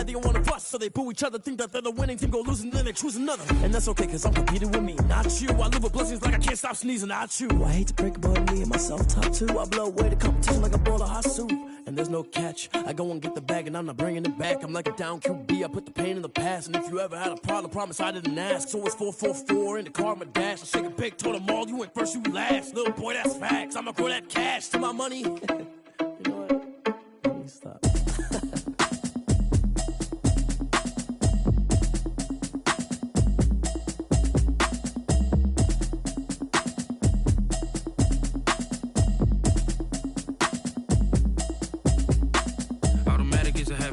mad, they don't wanna bust. So they boo each other, think that they're the winning team, go losing, then they choose another. And that's okay, cause I'm competing with me, not you. I live with blessings like I can't stop sneezing, not you. I hate to break about me and myself, top two. I blow away the competition like a bowl of hot soup. And there's no catch, I go and get the bag and I'm not bringing it back. I'm like a down QB, I put the pain in the past. And if you ever had a problem, promise I didn't ask. So it's 444 in the car, my dash. I shake a big, told them all, you went first, you last. Little boy, that's facts, I'ma grow that cash to my money. You know what? Let me stop.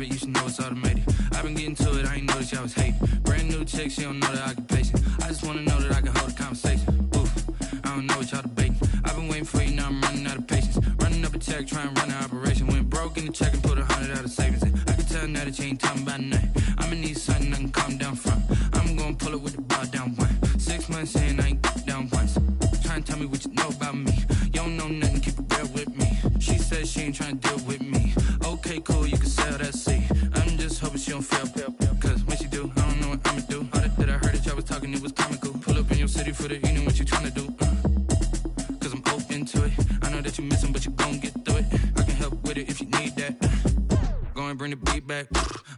You should know it's automated. I've been getting to it, I ain't noticed y'all was hating. Brand new chick, she don't know the occupation. I just wanna know that I can hold a conversation. Oof, I don't know what y'all debating. I've been waiting for you, now I'm running out of patience. Running up a check, trying to run an operation. Went broke in the check and put 100 out of savings in. I can tell now that you ain't talking about nothing. I'ma need something I can calm down from. I'm gonna pull it with the bar down one. 6 months in, I ain't down once. Trying to tell me what you know about me. You don't know nothing, keep it real with me. She says she ain't trying to deal with me. Okay, cool, you can sell that seat. I'm just hoping she don't fail. Cause when she do, I don't know what I'ma do. All that I heard that y'all was talking, it was comical. Pull up in your city for the evening, what you tryna do? Cause I'm open to it. I know that you missing, but you gon' get through it. I can help with it if you need that. Go and bring the beat back.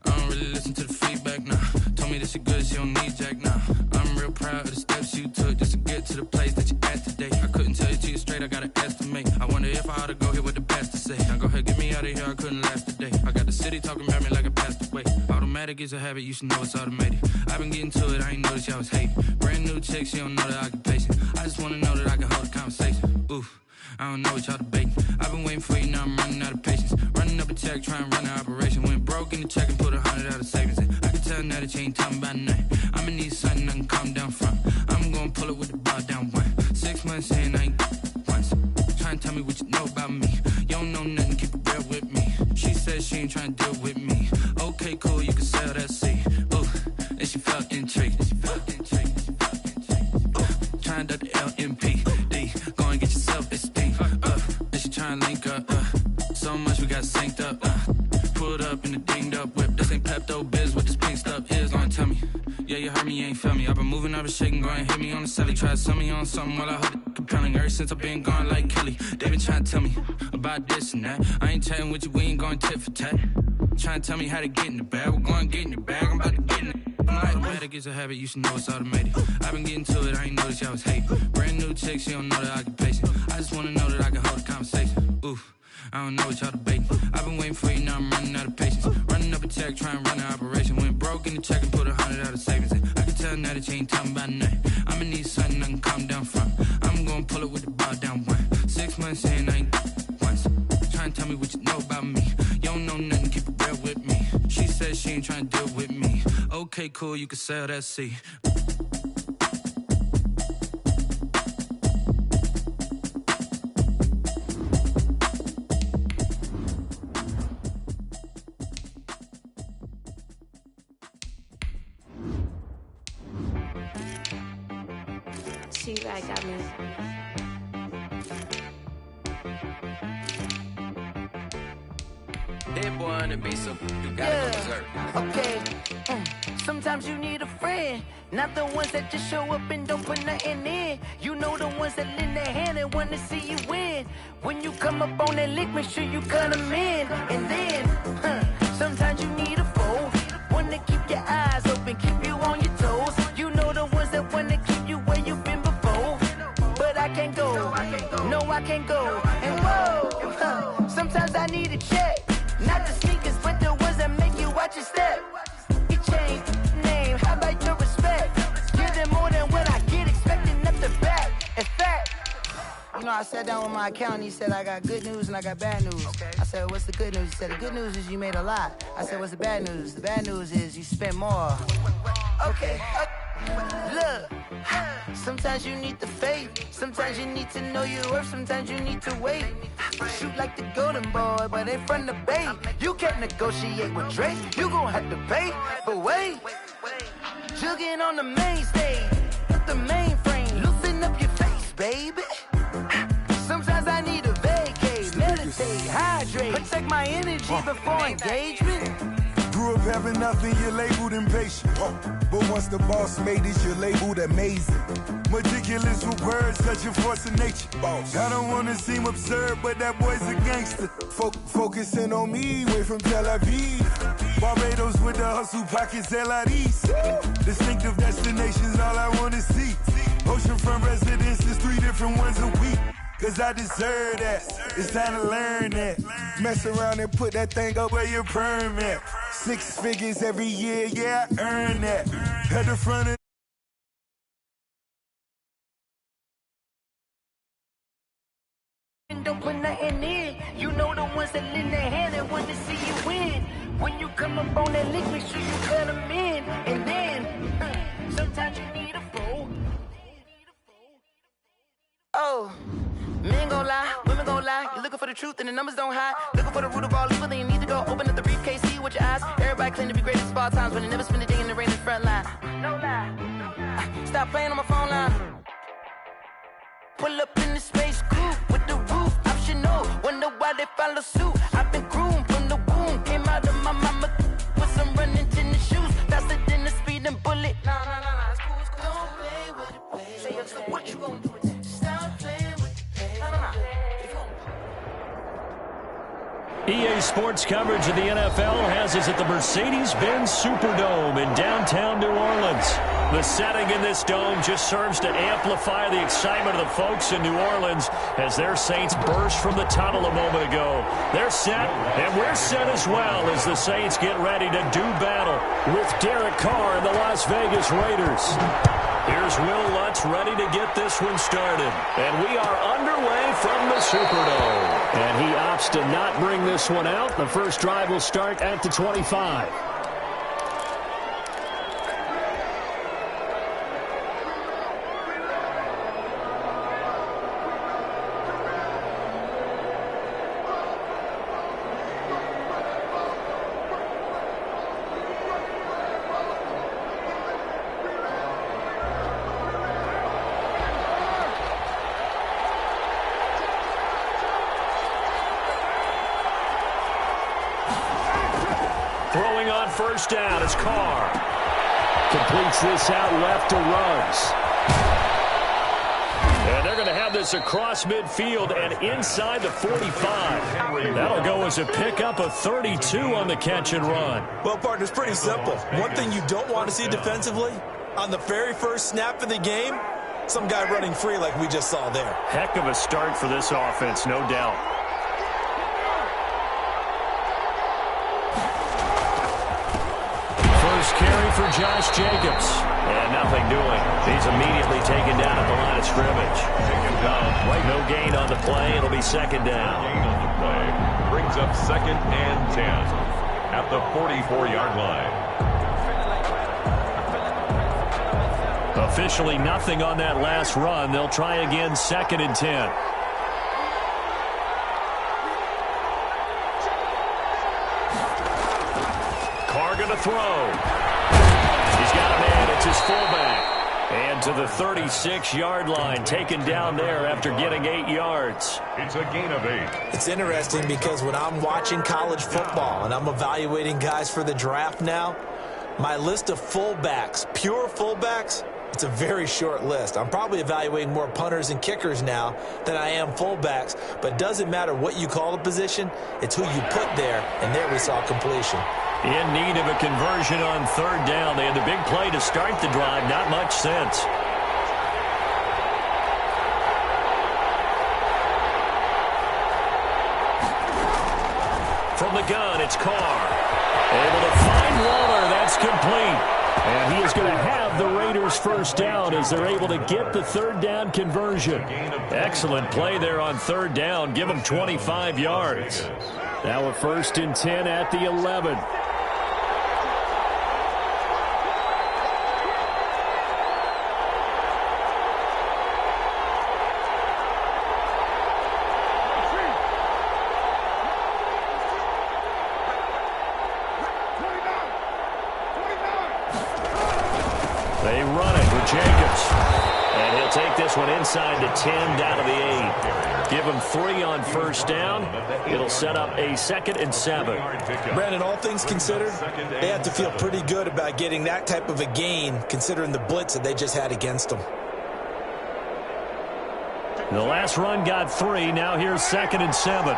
I don't really listen to the feedback, nah. Told me that she good, she don't need jack, nah. I'm real proud of the steps you took just to get to the place that you at today. I couldn't tell you to you straight, I gotta estimate. I wonder if I ought to go here with the best to say. Now go ahead, get me out of here, I couldn't last a day. I got the city talking about me like I passed away. Automatic is a habit, you should know it's automated. I've been getting to it, I ain't noticed y'all was hating. Brand new chick, she don't know the occupation. I just wanna know that I can hold a conversation. Oof, I don't know what y'all debating. I've been waiting for you, now I'm running out of patience. Running up a check, trying to run an operation. Went broke in the check and put 100 out of savings in. I can tell now that you ain't talking about nothing. I'ma need something I can calm down from. I'm gonna pull it with the bar down one. 6 months in, I ain't once. Trying to tell me what you know about me. You don't know nothing, keep it real with me. She says she ain't trying to deal with me. Okay, cool, you can sell that seat. Ooh, and she felt intrigued. Trying to duck the LMPD. Go and get yourself esteem. And she trying to link up. So much we got synced up. Pulled up in the dinged up whip. This ain't Pepto Biz, what this pink stuff is. Gonna tell me. Yeah, you heard me, you ain't feel me. I've been moving, I've been shaking, go and hit me on the celly. Try to sell me on something while I hold it compelling. Ever since I've been gone like Kelly, they been trying to tell me about this and that. I ain't chatting with you, we ain't going tit for tat. Trying to tell me how to get in the bag. We're going to get in the bag, I'm about to get in it. Automatic is a habit, you should know it's automated. I've been getting to it, I ain't noticed y'all was hating. Brand new chick, she don't know the occupation. I just wanna know that I can hold a conversation. Oof, I don't know what y'all debating. I've been waiting for you, now I'm running out of patience. Running up a check, trying to run an operation. Went broke in the check and put 100 out of savings in. I can tell now that you ain't talking about nothing. I'ma need something I can calm down from. I'm gonna pull it with the bar down one. 6 months in, I ain't once. Trying to tell me what you know about me. You don't know nothing, keep it real with me. She says she ain't trying to deal with me. Okay, cool, you can sell that seat. See, I got me. That boy on the beat, so you gotta go berserk. Okay. Sometimes you need a friend, not the ones that just show up and don't put nothing in. You know the ones that lend their hand and wanna see you win. When you come up on that lick, make sure you cut them in. And then, sometimes you need a foe, one to keep your eyes open, keep you on your toes. You know the ones that wanna keep you where you've been before. But I can't go, no I can't go. And whoa, sometimes I need a check. Not the sneakers, but the ones that make you watch your step. You change name, how about your respect? Give them more than what I get, expecting nothing back. In fact, you know, I sat down with my accountant, he said, I got good news and I got bad news. Okay. I said, what's the good news? He said, the good news is you made a lot. I said, what's the bad news? The bad news is you spent more. Okay. Look, sometimes you need the faith, sometimes you need to know your worth, sometimes you need to wait. Shoot like the golden boy, but ain't from the bay. You can't negotiate with Drake, you gon' have to pay. But wait, jugging on the main stage, the mainframe, loosen up your face, baby. Sometimes I need a vacate, meditate, hydrate, protect my energy before engagement. grew up having nothing, you're labeled impatient. But once the boss made it, you're labeled amazing. Meticulous with words, such a force of nature. I don't wanna seem absurd, but that boy's a gangster. Focusing on me, way from Tel Aviv. Barbados with the hustle pockets, LIDs. Distinctive destinations, all I wanna see. Oceanfront residences, 3 different ones a week. Cause I deserve that, it's time to learn that. Mess around and put that thing up where your permit. 6 figures every year, yeah, I earn that. At the front of don't put nothing in. You know the ones that lend their hand and want to see you win. When you come up on that lick, make sure you cut them in. And then, sometimes you need a foe. Oh, men gon' lie, women gon' lie. You're looking for the truth and the numbers don't hide. Looking for the root of all evil, then you need to go open up the briefcase, see with your eyes. Everybody claim to be great at small times, but they never spend a day in the rain in the front line. No lie, stop playing on my phone line. Pull up in the space coupe with the roof optional. Wonder why they follow suit. I've been groomed from the womb. Came out of my mama with some running tennis shoes. Faster than the speeding bullet. Nah, it's cool, it's cool. Don't play with it, baby. Say, so what you gon' do with it? Stop playing with it, baby. Nah. EA Sports coverage of the NFL has us at the Mercedes-Benz Superdome in downtown New Orleans. The setting in this dome just serves to amplify the excitement of the folks in New Orleans as their Saints burst from the tunnel a moment ago. They're set, and we're set as well as the Saints get ready to do battle with Derek Carr and the Las Vegas Raiders. Here's Will Lutz ready to get this one started. And we are underway from the Superdome. And he opts to not bring this one out. The first drive will start at the 25. Throwing on first down is Carr. Completes this out left to Ruggs. And they're going to have this across midfield and inside the 45. That'll go as a pickup of 32 on the catch and run. Well, partner, it's pretty simple. One thing you don't want to see defensively, on the very first snap of the game, some guy running free like we just saw there. Heck of a start for this offense, no doubt. First carry for Josh Jacobs. And nothing doing. He's immediately taken down at the line of scrimmage. No gain on the play. It'll be second down. Gain on the play brings up 2nd and 10 at the 44-yard line. Officially nothing on that last run. They'll try again 2nd and 10. Carr going to throw. He's got a man. It's his fullback. And to the 36-yard line, taken down there after getting 8 yards. It's a gain of 8. It's interesting because when I'm watching college football and I'm evaluating guys for the draft now, my list of fullbacks, pure fullbacks, it's a very short list. I'm probably evaluating more punters and kickers now than I am fullbacks, but it doesn't matter what you call the position, it's who you put there, and there we saw completion. In need of a conversion on 3rd down. They had the big play to start the drive. Not much sense. From the gun, it's Carr. Able to find Waller. That's complete. And he is going to have the Raiders first down as they're able to get the 3rd down conversion. Excellent play there on 3rd down. Give them 25 yards. Now a 1st and 10 at the 11. They run it with Jacobs. And he'll take this one inside the 10, down to the 8. Give him 3 on first down. It'll set up a 2nd and 7. Brandon, all things considered, they have to feel pretty good about getting that type of a gain, considering the blitz that they just had against them. The last run got 3. Now here's 2nd and 7.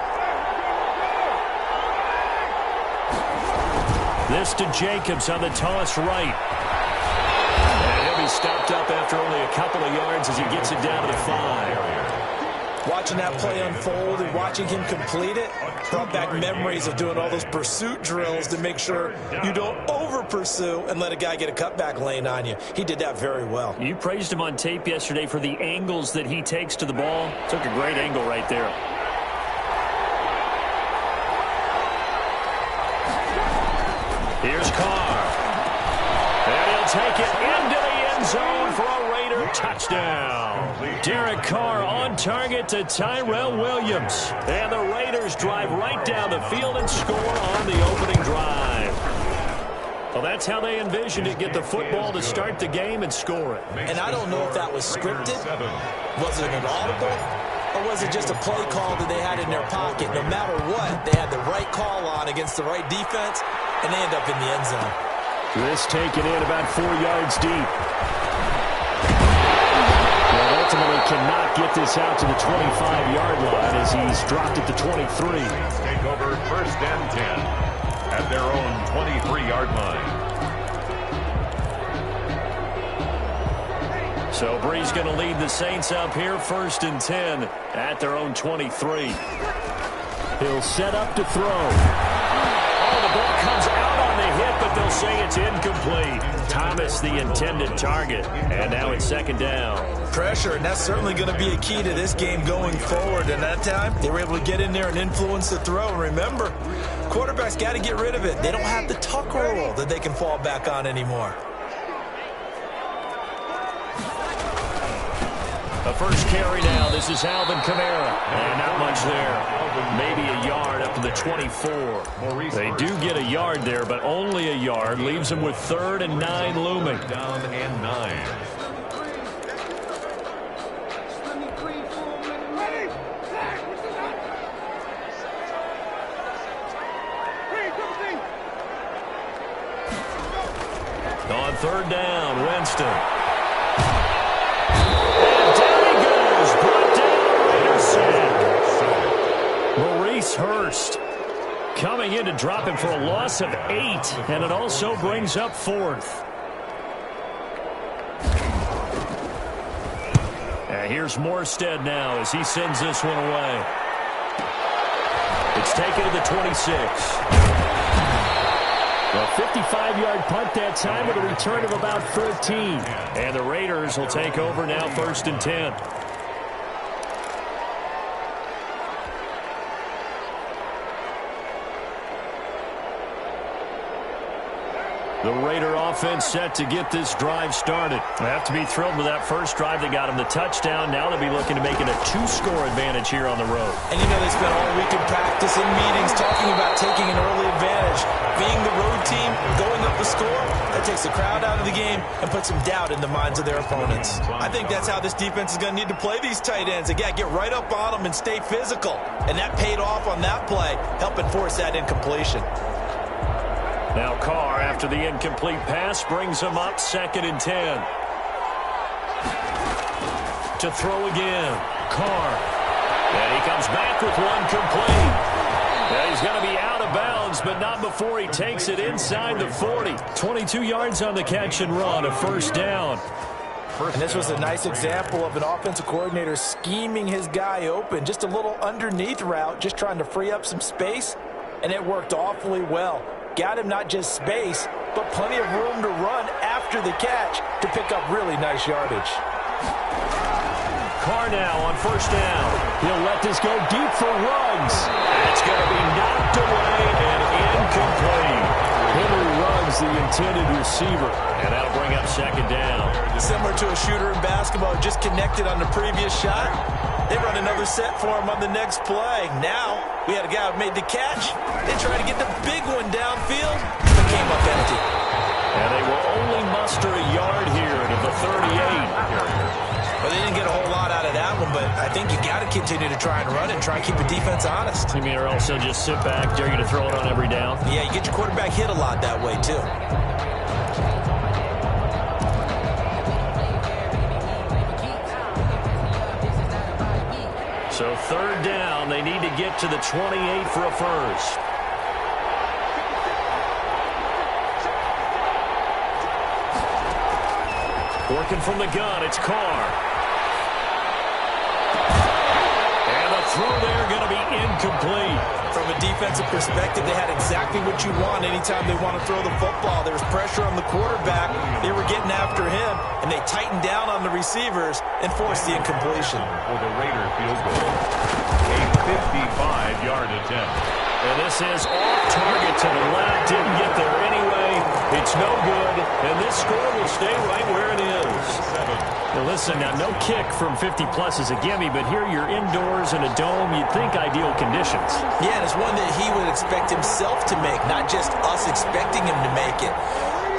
This to Jacobs on the toss right. And he'll be stopped up after only a couple of yards as he gets it down to the 5. Watching that play unfold and watching him complete it brought back memories of doing all those pursuit drills to make sure you don't over-pursue and let a guy get a cutback lane on you. He did that very well. You praised him on tape yesterday for the angles that he takes to the ball. Took a great angle right there. Here's Carr. And he'll take it into the end zone for a Raider touchdown. Derek Carr on target to Tyrell Williams. And the Raiders drive right down the field and score on the opening drive. Well, that's how they envisioned it. Get the football to start the game and score it. And I don't know if that was scripted. Was it an audible? Or was it just a play call that they had in their pocket? No matter what, they had the right call on against the right defense, and they end up in the end zone. This taken in about 4 yards deep. But ultimately cannot get this out to the 25-yard line as he's dropped at the 23. Take over 1st and 10 at their own 23-yard line. So Bree's going to lead the Saints up here 1st and 10 at their own 23. He'll set up to throw. Oh, the ball comes out on the hit, but they'll say it's incomplete. Thomas, the intended target, and now it's 2nd down. Pressure, and that's certainly going to be a key to this game going forward. And that time, they were able to get in there and influence the throw. And remember, quarterbacks got to get rid of it. They don't have the tuck rule that they can fall back on anymore. The first carry now. This is Alvin Kamara. And not much there. Maybe a yard up to the 24. They do get a yard there, but only a yard. Leaves them with 3rd and 9 looming. Down and 9. On 3rd down, Winston. Maurice Hurst coming in to drop him for a loss of 8, and it also brings up 4th. And here's Morstead now as he sends this one away. It's taken to the 26. A 55-yard punt that time with a return of about 14. And the Raiders will take over now 1st and 10. The Raider offense set to get this drive started. They have to be thrilled with that first drive that got them the touchdown. Now they'll be looking to make it a 2-score advantage here on the road. And you know they spent all week in practice, in meetings, talking about taking an early advantage. Being the road team, going up the score, that takes the crowd out of the game and puts some doubt in the minds of their opponents. I think that's how this defense is going to need to play these tight ends. They got to get right up on them and stay physical. And that paid off on that play, helping force that incompletion. Now Carr, after the incomplete pass, brings him up 2nd and 10. To throw again, Carr. And he comes back with one complete. And he's going to be out of bounds, but not before he takes it inside the 40. 22 yards on the catch and run, a 1st down. And this was a nice example of an offensive coordinator scheming his guy open. Just a little underneath route, just trying to free up some space, and it worked awfully well. Got him not just space, but plenty of room to run after the catch to pick up really nice yardage. Carr now on 1st down. He'll let this go deep for Ruggs. It's going to be knocked away and incomplete. Henry Ruggs, the intended receiver, and that'll bring up 2nd down. Similar to a shooter in basketball, just connected on the previous shot. They run another set for him on the next play. Now, we had a guy who made the catch. They tried to get the big one downfield, but came up empty. And they will only muster a yard here to the 38. continue to try and run and try and keep the defense honest. You mean, or also just sit back, dare you to throw it on every down? Yeah, you get your quarterback hit a lot that way, too. So third down, they need to get to the 28 for a first. Working from the gun, it's Carr. And the throw there going to be incomplete. From a defensive perspective, they had exactly what you want anytime they want to throw the football. There was pressure on the quarterback. They were getting after him, and they tightened down on the receivers and forced the incompletion. For the Raider field goal, a 55-yard attempt. And this is off target to the left. Didn't get there anyway. It's no good. And this score will stay right where it is. Now listen, now no kick from 50-plus is a gimme, but here you're indoors in a dome. You'd think ideal conditions. Yeah, and it's one that he would expect himself to make, not just us expecting him to make it.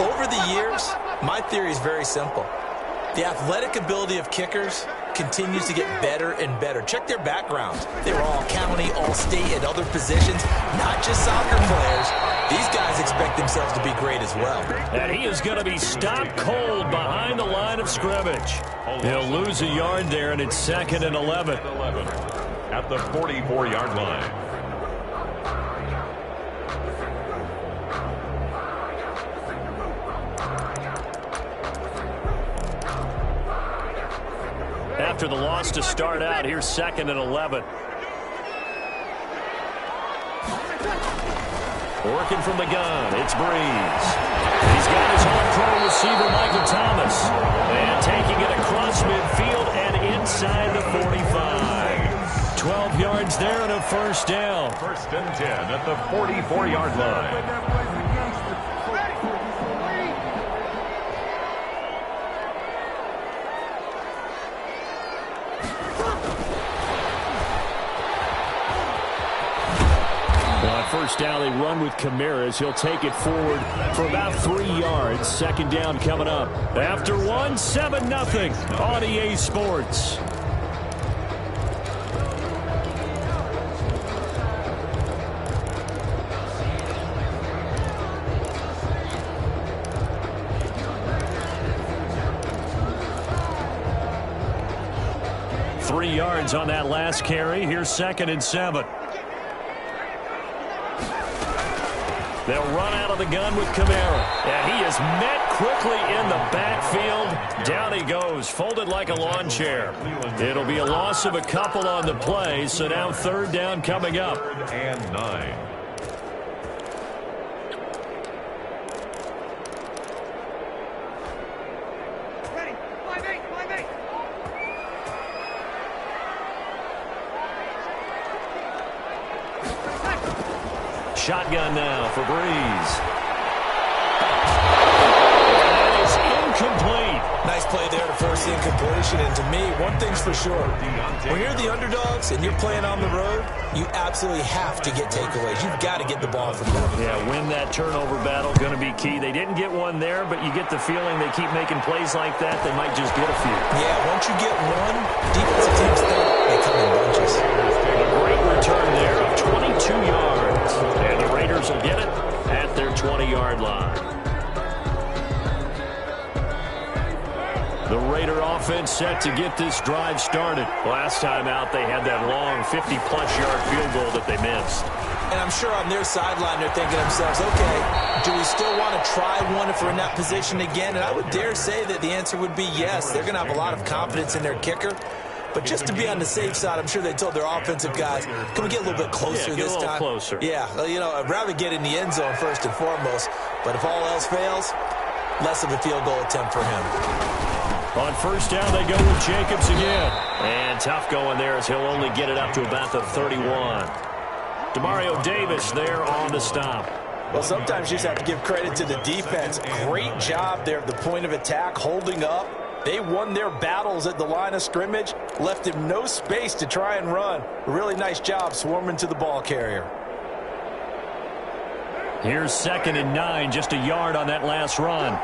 Over the years, my theory is very simple. The athletic ability of kickers continues to get better and better. Check their backgrounds. They were all county, all state, at other positions, not just soccer players. These guys expect themselves to be great as well. And he is going to be stopped cold behind the line of scrimmage. He'll lose a yard there, and it's 2nd and 11. At the 44-yard line. After the loss to start out, here's 2nd and 11. Working from the gun, it's Breeze. He's got his all-pro receiver, Michael Thomas. And taking it across midfield and inside the 45. 12 yards there and a first down. 1st and 10 at the 44-yard line. First down, they run with Camaras. He'll take it forward for about 3 yards. 2nd down coming up. After 7-0 on EA Sports. Yards on that last carry. Here's 2nd and 7. They'll run out of the gun with Kamara. And he is met quickly in the backfield. Down he goes, folded like a lawn chair. It'll be a loss of a couple on the play, so now 3rd down coming up. 3rd and 9. Shotgun now for Breeze. That is incomplete. Nice play there to force the incompletion. And to me, one thing's for sure. When you're the underdogs and you're playing on the road, you absolutely have to get takeaways. You've got to get the ball from them. Yeah, win that turnover battle, going to be key. They didn't get one there, but you get the feeling they keep making plays like that, they might just get a few. Yeah, once you get one, defensive teams think they come in bunches. A great return there of 22 yards. And the Raiders will get it at their 20-yard line. The Raider offense set to get this drive started. Last time out, they had that long 50-plus yard field goal that they missed. And I'm sure on their sideline, they're thinking to themselves, okay, do we still want to try one if we're in that position again? And I would dare say that the answer would be yes. They're going to have a lot of confidence in their kicker. But just to be on the safe side, I'm sure they told their offensive guys, can we get a little bit closer this time? Get a little closer. Yeah, you know, I'd rather get in the end zone first and foremost. But if all else fails, less of a field goal attempt for him. On 1st down, they go with Jacobs again. And tough going there as he'll only get it up to about the 31. Demario Davis there on the stop. Well, sometimes you just have to give credit to the defense. Great job there at the point of attack, holding up. They won their battles at the line of scrimmage, left him no space to try and run. Really nice job swarming to the ball carrier. Here's 2nd and 9, just a yard on that last run.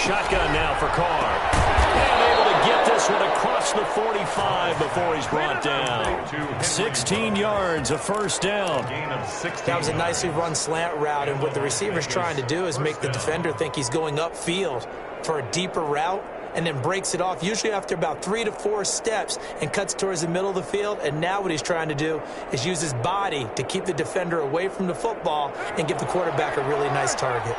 Shotgun now for Carr. And able to get this one across the 45 before he's brought down. 16 yards, a first down. That was a nicely run slant route, and what the receiver's trying to do is make the defender think he's going upfield for a deeper route, and then breaks it off, usually after about 3 to 4 steps, and cuts towards the middle of the field. And now what he's trying to do is use his body to keep the defender away from the football and give the quarterback a really nice target.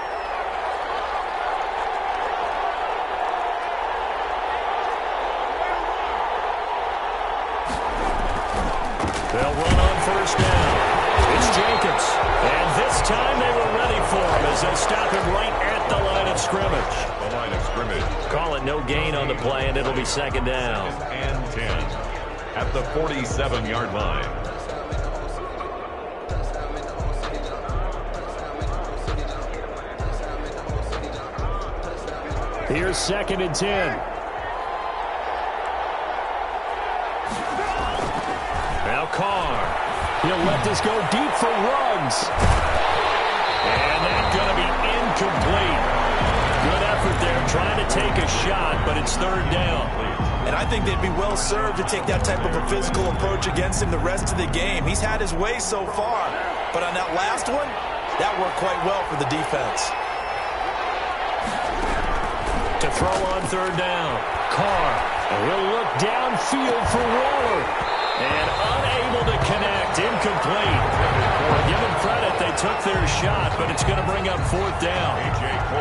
They'll run on first down. It's Jacobs. And this time they were ready for him as they stop him right at the line of scrimmage. The line of scrimmage. Call it no gain on the play, and it'll be second down. And 10 at the 47-yard line. Here's second and 10. Now Carr. He'll let this go deep for Ruggs. And that's going to be incomplete. Good effort there trying to take a shot, but it's third down. And I think they'd be well served to take that type of a physical approach against him the rest of the game. He's had his way so far, but on that last one, that worked quite well for the defense. To throw on third down, Carr will look downfield for Waller. And unable to connect, incomplete. Give them credit, they took their shot, but it's going to bring up fourth down.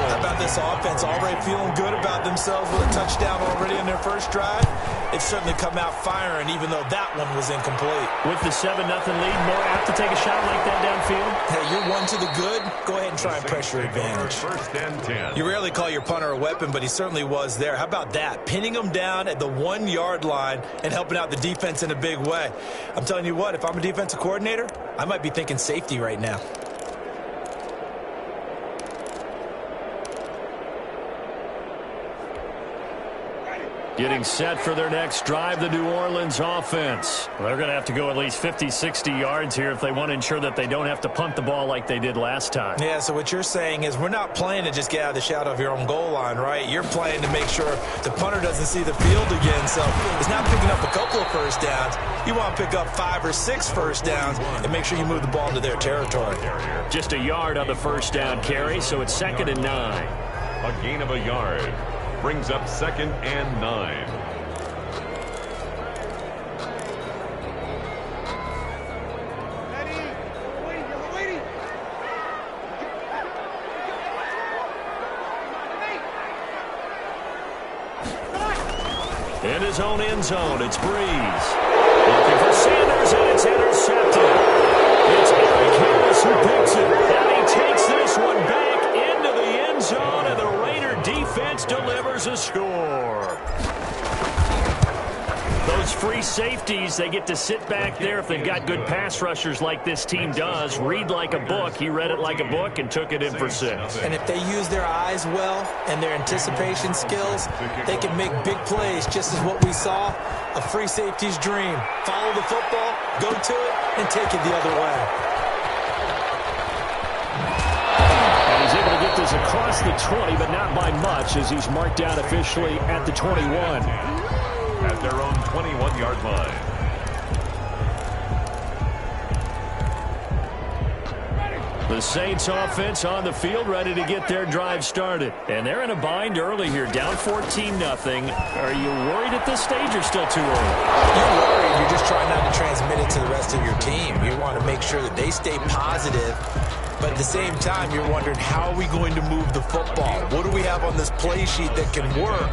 How about this offense already feeling good about themselves with a touchdown already in their first drive? They've certainly come out firing, even though that one was incomplete. With the 7-0 lead, more apt to take a shot like that downfield? Hey, you're one to the good. Go ahead and try and pressure advantage. First and 10. You rarely call your punter a weapon, but he certainly was there. How about that? Pinning him down at the 1-yard line and helping out the defense in a big way. I'm telling you what, if I'm a defensive coordinator, I might be thinking safety right now. Getting set for their next drive, the New Orleans offense. They're going to have to go at least 50, 60 yards here if they want to ensure that they don't have to punt the ball like they did last time. Yeah, so what you're saying is we're not playing to just get out of the shadow of your own goal line, right? You're playing to make sure the punter doesn't see the field again. So it's not picking up a couple of first downs. You want to pick up 5 or 6 first downs and make sure you move the ball into their territory. Just a yard on the first down carry, so it's 2nd and 9. A gain of a yard. Brings up 2nd and 9. In his own end zone, it's Breeze. Looking for Sanders, and it's intercepted. It's Eric Harris who picks it. And he takes this one back into the end zone, and the Raider defense delivers a score. Those free safeties, they get to sit back there if they've got good pass rushers like this team does. Read like a book. He read it like a book and took it in for 6. And if they use their eyes well and their anticipation skills, they can make big plays, just as what we saw, a free safety's dream. Follow the football, go to it, and take it the other way. And he's able to get this across the 20, but not by much, as he's marked down officially at the 21. At their own 21-yard line. The Saints offense on the field, ready to get their drive started. And they're in a bind early here, down 14-0. Are you worried at this stage or still too early? You're worried. You're just trying not to transmit it to the rest of your team. You want to make sure that they stay positive. But at the same time, you're wondering, how are we going to move the football? What do we have on this play sheet that can work?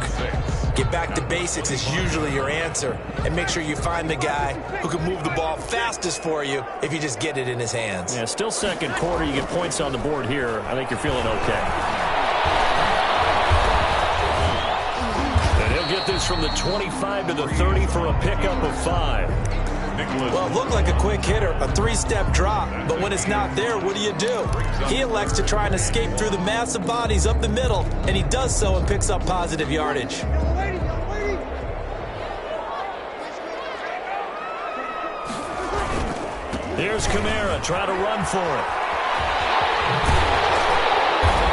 Get back to basics is usually your answer. And make sure you find the guy who can move the ball fastest for you if you just get it in his hands. Yeah, still second quarter. You get points on the board here. I think you're feeling okay. And he'll get this from the 25 to the 30 for a pickup of 5. Well, it looked like a quick hitter, a 3-step drop, but when it's not there, what do? He elects to try and escape through the massive bodies up the middle, and he does so and picks up positive yardage. Here's Kamara trying to run for it.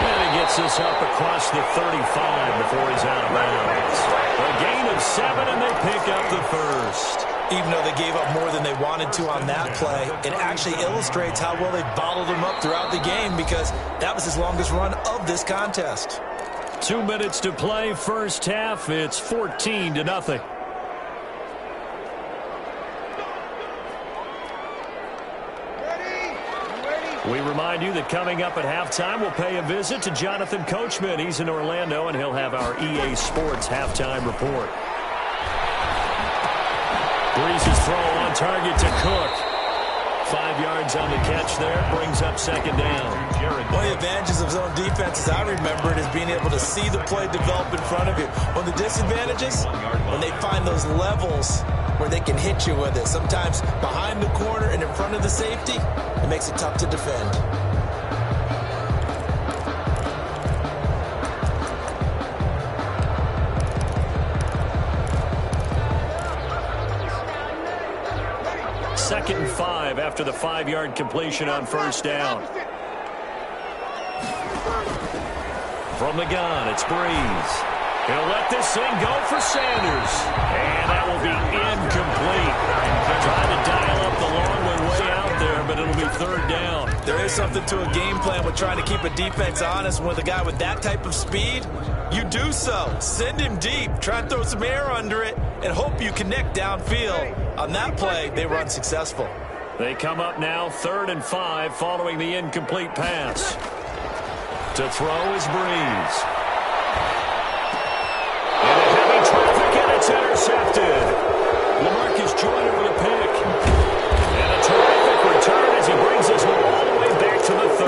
And he gets this up across the 35 before he's out of bounds. A gain of 7, and they pick up the first. Even though they gave up more than they wanted to on that play, it actually illustrates how well they bottled him up throughout the game, because that was his longest run of this contest. 2 minutes to play, first half. It's 14-0. We remind you that coming up at halftime, we'll pay a visit to Jonathan Coachman. He's in Orlando, and he'll have our EA Sports halftime report. Breeze's throw on target to Cook. 5 yards on the catch there, brings up second down. One of the advantages of zone defense, as I remember it, is being able to see the play develop in front of you. One of the disadvantages, when they find those levels where they can hit you with it, sometimes behind the corner and in front of the safety, it makes it tough to defend. Second and 5 after the 5-yard completion on first down. From the gun, it's Breeze. He'll let this thing go for Sanders. And that will be incomplete. Trying to dial up the long one way out there, but it'll be third down. There is something to a game plan with trying to keep a defense honest. With a guy with that type of speed, you do so. Send him deep. Try and throw some air under it and hope you connect downfield. On that play, they were unsuccessful. They come up now, 3rd and 5, following the incomplete pass. To throw is Breeze. Into heavy traffic, and it's intercepted. LaMarcus Joyner with a pick. And a terrific return as he brings this one all the way back to the 30.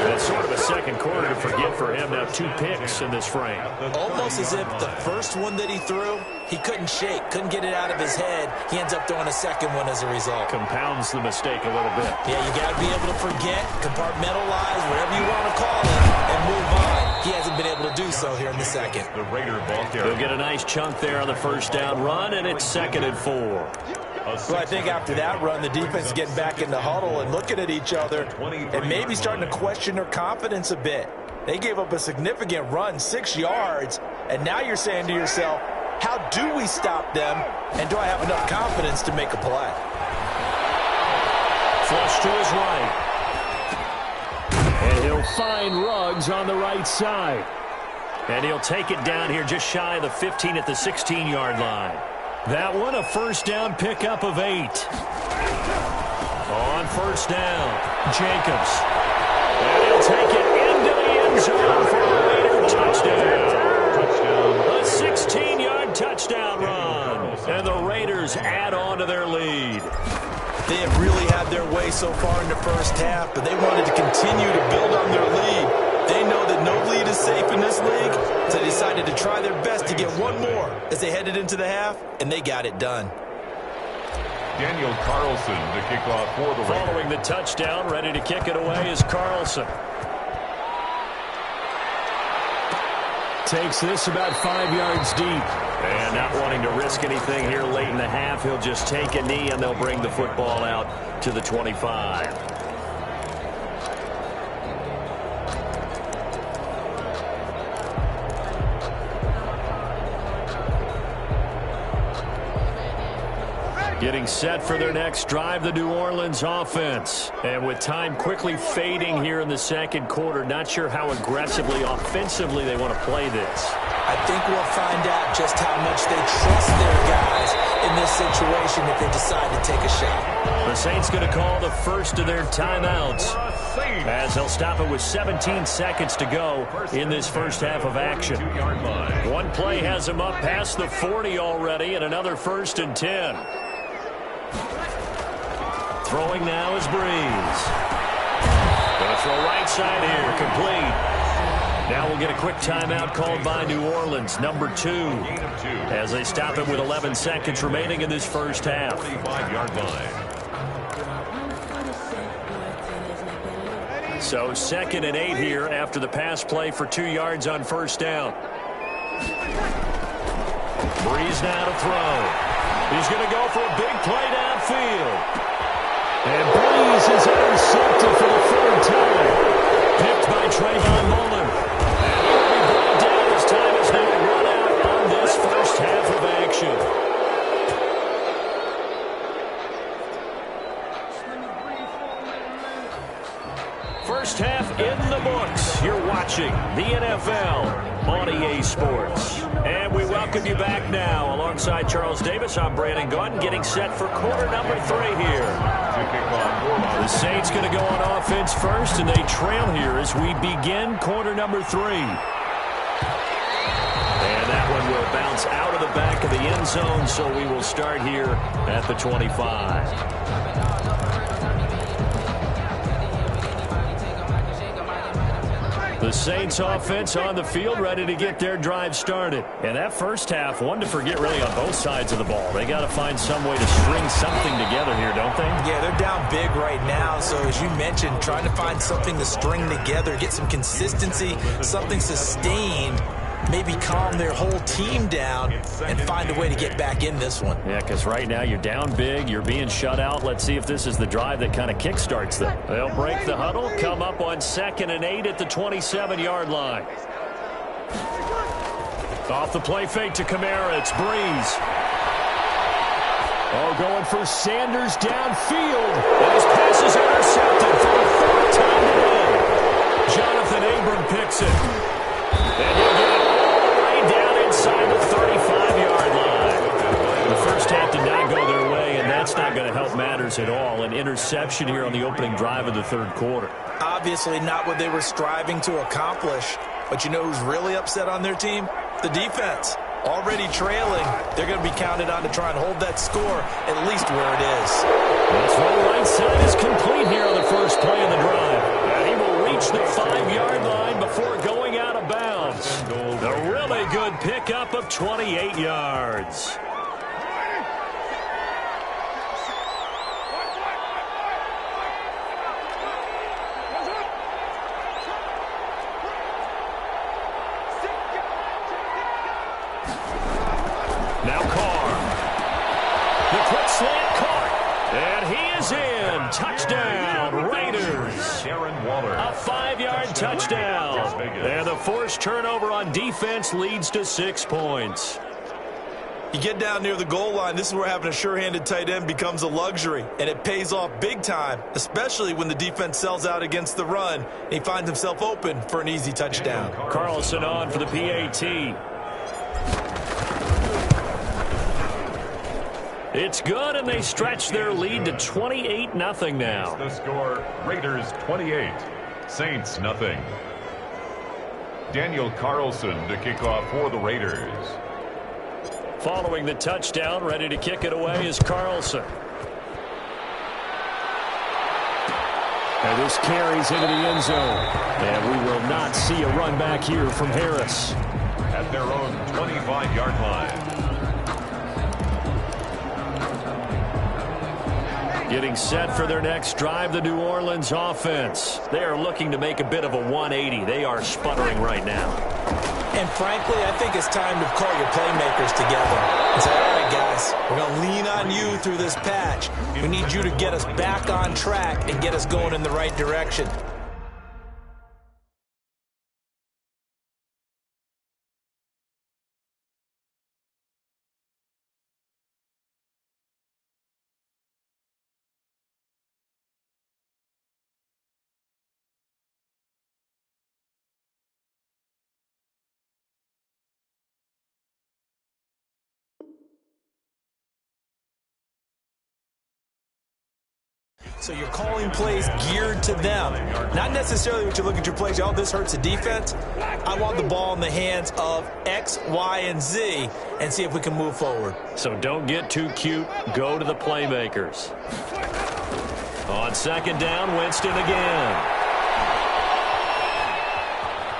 That's sort of a second quarter to forget for him. Now 2 picks in this frame. Almost as if the first one that he threw, he couldn't shake, couldn't get it out of his head. He ends up throwing a second one as a result. Compounds the mistake a little bit. Yeah, you got to be able to forget, compartmentalize, whatever you want to call it, and move on. He hasn't been able to do so here in the second. The Raider ball carrier. He'll get a nice chunk there on the first down run, and it's 2nd and 4. Well, I think after that run, the defense is getting back in the huddle and looking at each other and maybe starting to question their confidence a bit. They gave up a significant run, 6 yards, and now you're saying to yourself, how do we stop them, and do I have enough confidence to make a play? Flush to his right. And he'll find Ruggs on the right side. And he'll take it down here just shy of the 15 at the 16-yard line. That one, a first down pickup of 8. On first down, Jacobs. And he'll take it into the end zone for a Raider touchdown. A 16-yard touchdown run. And the Raiders add on to their lead. They have really had their way so far in the first half, but they wanted to continue to build on their lead. They know that no lead is safe in this league, so they decided to try their best to get one more as they headed into the half, and they got it done. Daniel Carlson to kick off for the Raiders. Following the touchdown, ready to kick it away is Carlson. Takes this about 5 yards deep. And not wanting to risk anything here late in the half, he'll just take a knee and they'll bring the football out to the 25. Getting set for their next drive, the New Orleans offense. And with time quickly fading here in the second quarter, not sure how aggressively, offensively they want to play this. I think we'll find out just how much they trust their guys in this situation if they decide to take a shot. The Saints going to call the first of their timeouts as they'll stop it with 17 seconds to go in this first half of action. One play has them up past the 40 already, and another 1st and 10. Throwing now is Breeze. Going to throw right side here, complete. Now we'll get a quick timeout called by New Orleans, number 2, as they stop it with 11 seconds remaining in this first half. 45-yard line. So 2nd and 8 here after the pass play for 2 yards on first down. Breeze now to throw. He's going to go for a big play downfield. And Breeze is intercepted for the 3rd time. Picked by Trayvon Mullen. And he will be brought down as time is now run out on this first half of action. First half in the books. You're watching the NFL on EA Sports. And we welcome you back now. Alongside Charles Davis, I'm Brandon Gaudin, getting set for quarter number 3 here. The Saints going to go on offense first, and they trail here as we begin quarter number 3. And that one will bounce out of the back of the end zone, so we will start here at the 25. The Saints offense on the field, ready to get their drive started. And that first half, one to forget really on both sides of the ball. They got to find some way to string something together here, don't they? Yeah, they're down big right now. So as you mentioned, trying to find something to string together, get some consistency, something sustained, maybe calm their whole team down and find a way to get back in this one. Yeah, because right now you're down big, you're being shut out. Let's see if this is the drive that kind of kickstarts them. They'll break the huddle, come up on 2nd and 8 at the 27-yard line. Off the play fake to Kamara, it's Breeze. Oh, going for Sanders downfield. And his pass is intercepted for the 4th time today. Jonathan Abram picks it. And he'll get it all the way down inside the 35-yard line. The first half did not go their way, and that's not going to help matters at all. An interception here on the opening drive of the 3rd quarter. Obviously not what they were striving to accomplish. But you know who's really upset on their team? The defense. Already trailing. They're going to be counted on to try and hold that score at least where it is. That's why the right side is complete here on the first play of the drive. And he will reach the 5-yard line before going out of bounds. A really good pickup of 28 yards. Now Carr. The quick slant caught. And he is in. Touchdown, Raiders. A 5-yard touchdown. And the forced turnover on defense leads to 6 points. You get down near the goal line, this is where having a sure-handed tight end becomes a luxury, and it pays off big time, especially when the defense sells out against the run, and he finds himself open for an easy touchdown. Carlson on for the PAT. It's good, and they stretch their lead to 28-0 now. The score, Raiders 28, Saints nothing. Daniel Carlson to kick off for the Raiders. Following the touchdown, ready to kick it away is Carlson. And this carries into the end zone. And we will not see a run back here from Harris. At their own 25-yard line. Getting set for their next drive, the New Orleans offense. They are looking to make a bit of a 180. They are sputtering right now. And frankly, I think it's time to call your playmakers together and say, all right, guys, we're going to lean on you through this patch. We need you to get us back on track and get us going in the right direction. So you're calling plays geared to them. Not necessarily what you look at your plays, oh, this hurts the defense. I want the ball in the hands of X, Y, and Z and see if we can move forward. So don't get too cute. Go to the playmakers. On 2nd down, Winston again.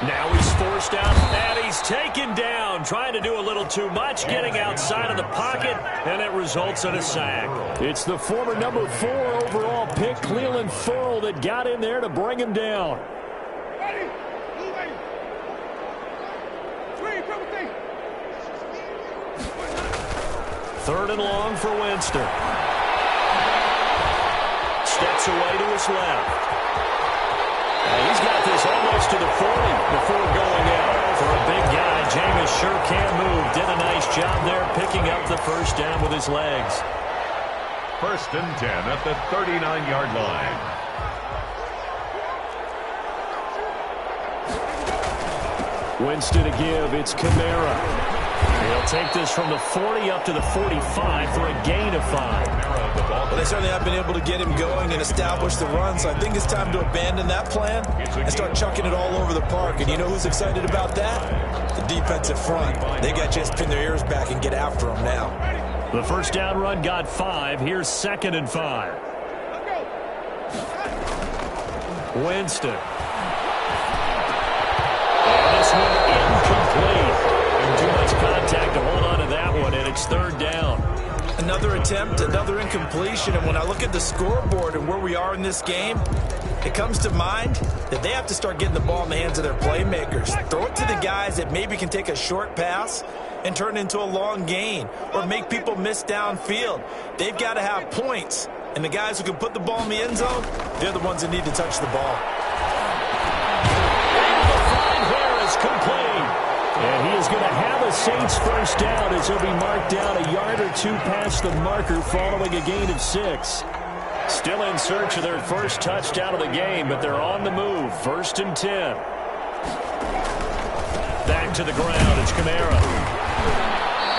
Now he's forced out, and he's taken down, trying to do a little too much, getting outside of the pocket, and it results in a sack. It's the former number 4 overall pick, Cleveland Ferrell, that got in there to bring him down. Third and long for Winston. Steps away to his left. He's got this almost to the 40 before going out. For a big guy, Jameis sure can move. Did a nice job there picking up the first down with his legs. 1st and 10 at the 39-yard line. Winston to give. It's Kamara. He'll take this from the 40 up to the 45 for a gain of 5. Well, they certainly have been able to get him going and establish the run, so I think it's time to abandon that plan and start chucking it all over the park. And you know who's excited about that? The defensive front. They got a chance to pin their ears back and get after him now. The first down run got 5. Here's 2nd and 5. Winston. And this one incomplete. And too much contact to hold on to that one, and it's 3rd down. Another attempt, another incompletion, and when I look at the scoreboard and where we are in this game, it comes to mind that they have to start getting the ball in the hands of their playmakers. Throw it to the guys that maybe can take a short pass and turn it into a long gain or make people miss downfield. They've got to have points, and the guys who can put the ball in the end zone, they're the ones that need to touch the ball. And the find here is complete. And he is going to have a Saints first down as he'll be marked down a yard or 2 past the marker following a gain of 6. Still in search of their first touchdown of the game, but they're on the move. 1st and 10. Back to the ground. It's Kamara.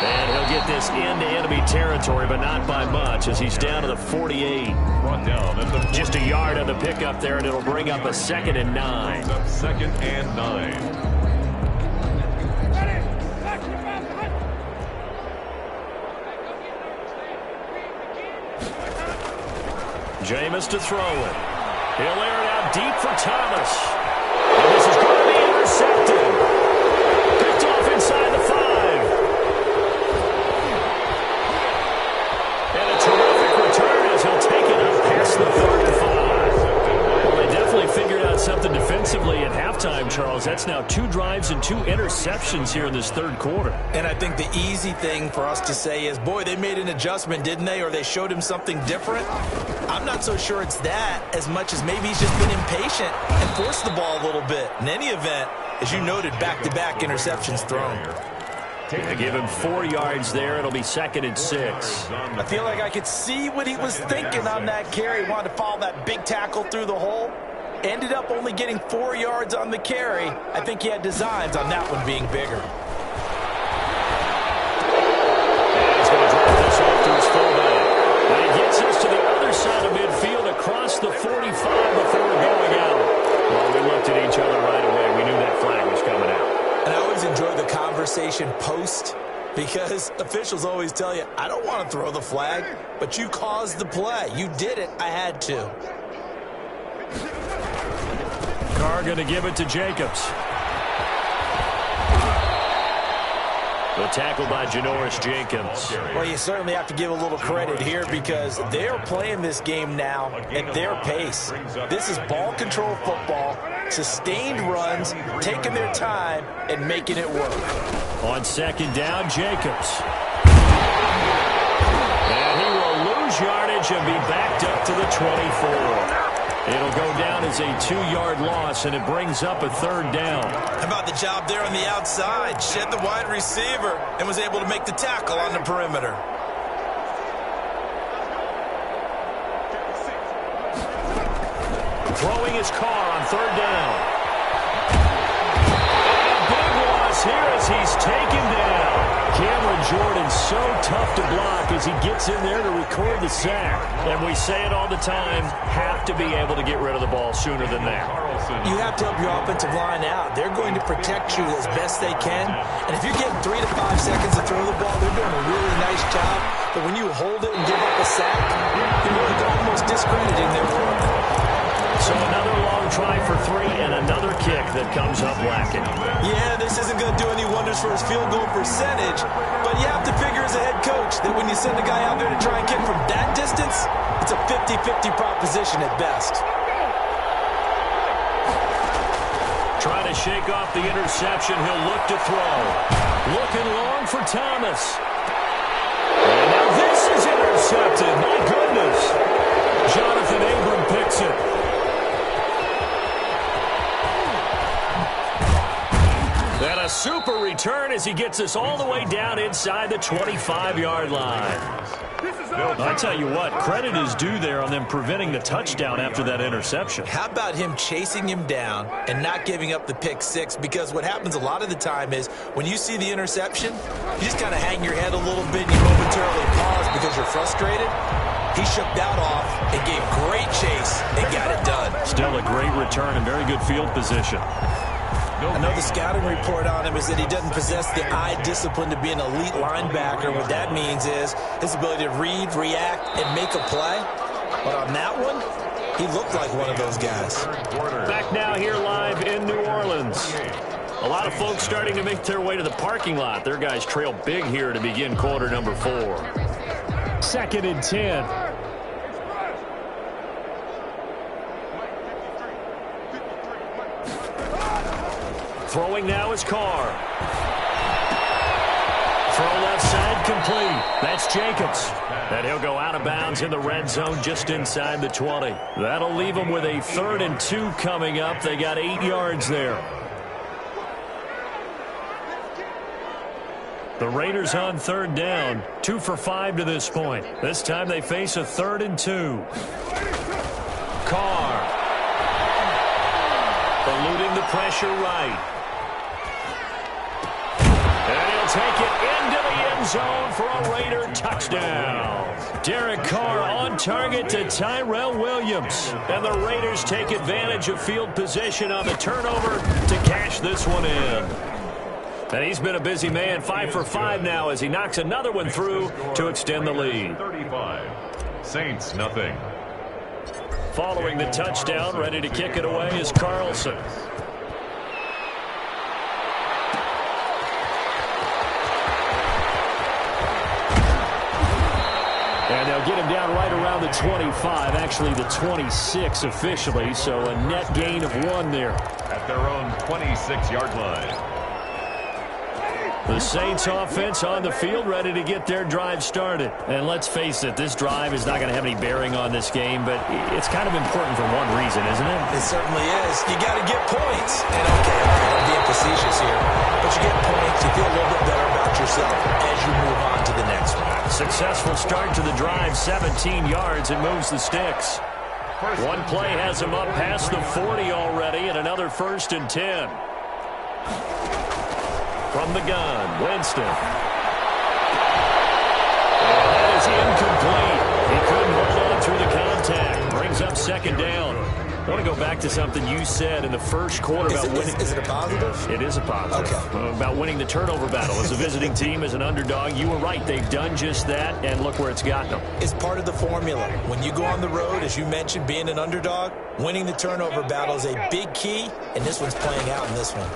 And he'll get this into enemy territory, but not by much as he's down to the 48. Brought down at the Just a yard on the pickup there, and it'll bring up a 2nd and 9. 2nd and 9. Jameis to throw it. He'll air it out deep for Thomas. And this is going to be intercepted. Picked off inside the 5. And a terrific return as he'll take it up past the 35. Well, they definitely figured out something defensively at halftime, Charles. That's now 2 drives and 2 interceptions here in this 3rd quarter. And I think the easy thing for us to say is, boy, they made an adjustment, didn't they? Or they showed him something different. I'm not so sure it's that as much as maybe he's just been impatient and forced the ball a little bit. In any event, as you noted, back-to-back interceptions thrown. They give him 4 yards there. It'll be 2nd and 6. I feel like I could see what he was thinking on that carry. He wanted to follow that big tackle through the hole. Ended up only getting 4 yards on the carry. I think he had designs on that one being bigger. He's going to drop this off to his fullback. And he gets us to the other side of midfield across the 45 before going out. Well, we looked at each other right away. We knew that flag was coming out. And I always enjoy the conversation post because officials always tell you, I don't want to throw the flag, but you caused the play. You did it. I had to. Carr going to give it to Jacobs. The tackle by Janoris Jenkins. Well, you certainly have to give a little credit here because they're playing this game now at their pace. This is ball control football, sustained runs, taking their time, and making it work. On 2nd down, Jacobs. And he will lose yardage and be backed up to the 24. It'll go down as a 2-yard loss, and it brings up a 3rd down. How about the job there on the outside? Shed the wide receiver and was able to make the tackle on the perimeter. Throwing his Carr on 3rd down. And a big loss here as he's taken down. Cameron Jordan so tough to block as he gets in there to record the sack. And we say it all the time, have to be able to get rid of the ball sooner than that. You have to help your offensive line out. They're going to protect you as best they can. And if you're getting 3 to 5 seconds to throw the ball, they're doing a really nice job. But when you hold it and give up a sack, you're really almost discrediting their work. So another long try for 3 and another kick that comes up lacking. Yeah, this isn't going to do any wonders for his field goal percentage, but you have to figure as a head coach that when you send a guy out there to try and kick from that distance, it's a 50-50 proposition at best. Trying to shake off the interception, he'll look to throw. Looking long for Thomas. And now this is intercepted. My goodness. Jonathan Abram picks it. as he gets us all the way down inside the 25-yard line. I tell you what, credit is due there on them preventing the touchdown after that interception. How about him chasing him down and not giving up the pick six? Because what happens a lot of the time is when you see the interception, you just kind of hang your head a little bit and you momentarily pause because you're frustrated. He shook that off and gave great chase and got it done. Still a great return and very good field position. I know the scouting report on him is that he doesn't possess the eye discipline to be an elite linebacker. What that means is his ability to read, react, and make a play. But on that one, he looked like one of those guys. Back now here live in New Orleans. A lot of folks starting to make their way to the parking lot. Their guys trail big here to begin quarter number 4. 2nd and 10. Throwing now is Carr. Throw left side complete. That's Jacobs. And he'll go out of bounds in the red zone just inside the 20. That'll leave them with a 3rd and 2 coming up. They got 8 yards there. The Raiders on 3rd down. 2 for 5 to this point. This time they face a 3rd and 2. Carr. Eluding the pressure right. And he'll take it into the end zone for a Raider touchdown. Derek Carr on target to Tyrell Williams. And the Raiders take advantage of field position on the turnover to cash this one in. And he's been a busy man, 5 for 5 now as he knocks another one through to extend the lead. 35. Saints, nothing. Following the touchdown, ready to kick it away is Carlson. And they'll get him down right around the 25, actually the 26 officially, so a net gain of 1 there. At their own 26-yard line. The Saints offense on the field, ready to get their drive started. And let's face it, this drive is not going to have any bearing on this game, but it's kind of important for one reason, isn't it? It certainly is. You got to get points. And okay, I'm being facetious here, but you get points, you feel a little bit better about yourself as you move on to the next one. Successful start to the drive, 17 yards, and moves the sticks. One play has him up past the 40 already, and another 1st and 10. From the gun, Winston. And that is incomplete. He couldn't hold on through the contact. Brings up 2nd down. I want to go back to something you said in the first quarter about winning. Is it a positive? It is a positive. Okay. About winning the turnover battle. As a visiting team, as an underdog, you were right. They've done just that, and look where it's gotten them. It's part of the formula. When you go on the road, as you mentioned, being an underdog, winning the turnover battle is a big key, and this one's playing out in this one.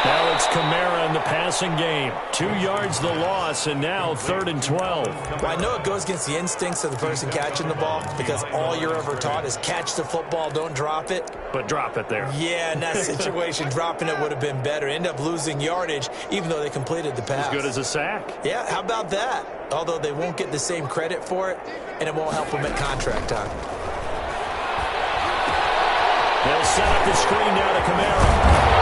Now it's Kamara in the passing game. 2 yards the loss, and now 3rd and 12. Well, I know it goes against the instincts of the person catching the ball because all you're ever taught is catch the football, don't drop it. But drop it there. Yeah, in that situation, dropping it would have been better. End up losing yardage, even though they completed the pass. As good as a sack. Yeah, how about that? Although they won't get the same credit for it, and it won't help them at contract time. They'll set up the screen now to Kamara.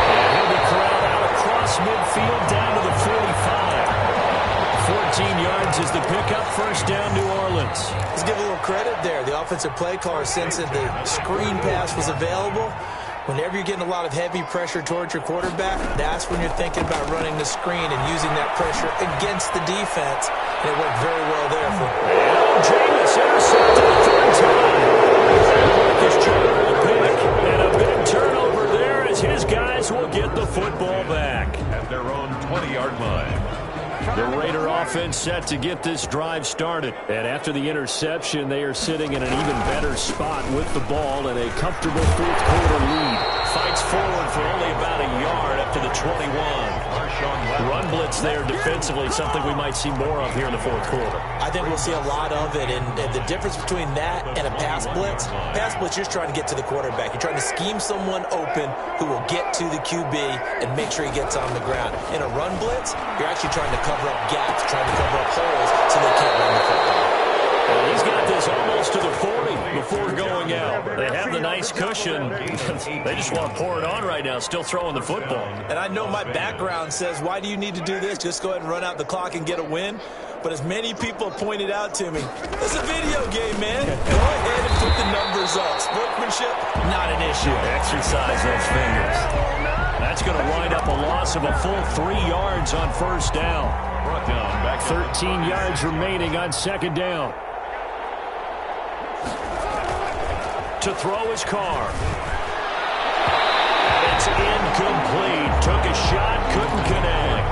And he'll be corralled out across midfield down to the 45. 14 yards is the pickup. 1st down, New Orleans. Let's give a little credit there. The offensive play caller sensed that the screen pass was available. Whenever you're getting a lot of heavy pressure towards your quarterback, that's when you're thinking about running the screen and using that pressure against the defense. And it worked very well there for him. Jameis intercepted 3rd time. Marcus Jordan will pick. And a big turnover there as his guys will get the football back. At their own 20-yard line. The Raider offense set to get this drive started. And after the interception, they are sitting in an even better spot with the ball and a comfortable 4th quarter lead. Fights forward for only about a yard up to the 21. Run blitz there defensively, something we might see more of here in the 4th quarter. I think we'll see a lot of it, and the difference between that and a pass blitz, you're just trying to get to the quarterback. You're trying to scheme someone open who will get to the QB and make sure he gets on the ground. In a run blitz, you're actually trying to cover up gaps, trying to cover up holes so they can't run the football. Well, he's got this almost to the 40 before going going out. They have the nice cushion. They just want to pour it on right now, still throwing the football. And I know my background says, why do you need to do this? Just go ahead and run out the clock and get a win. But as many people pointed out to me, it's a video game, man. Go ahead and put the numbers up. Sportsmanship, not an issue. Exercise those fingers. That's going to wind up a loss of a full 3 yards on first down. 13 yards remaining on second down. To throw his car. And it's incomplete. Took a shot, couldn't connect.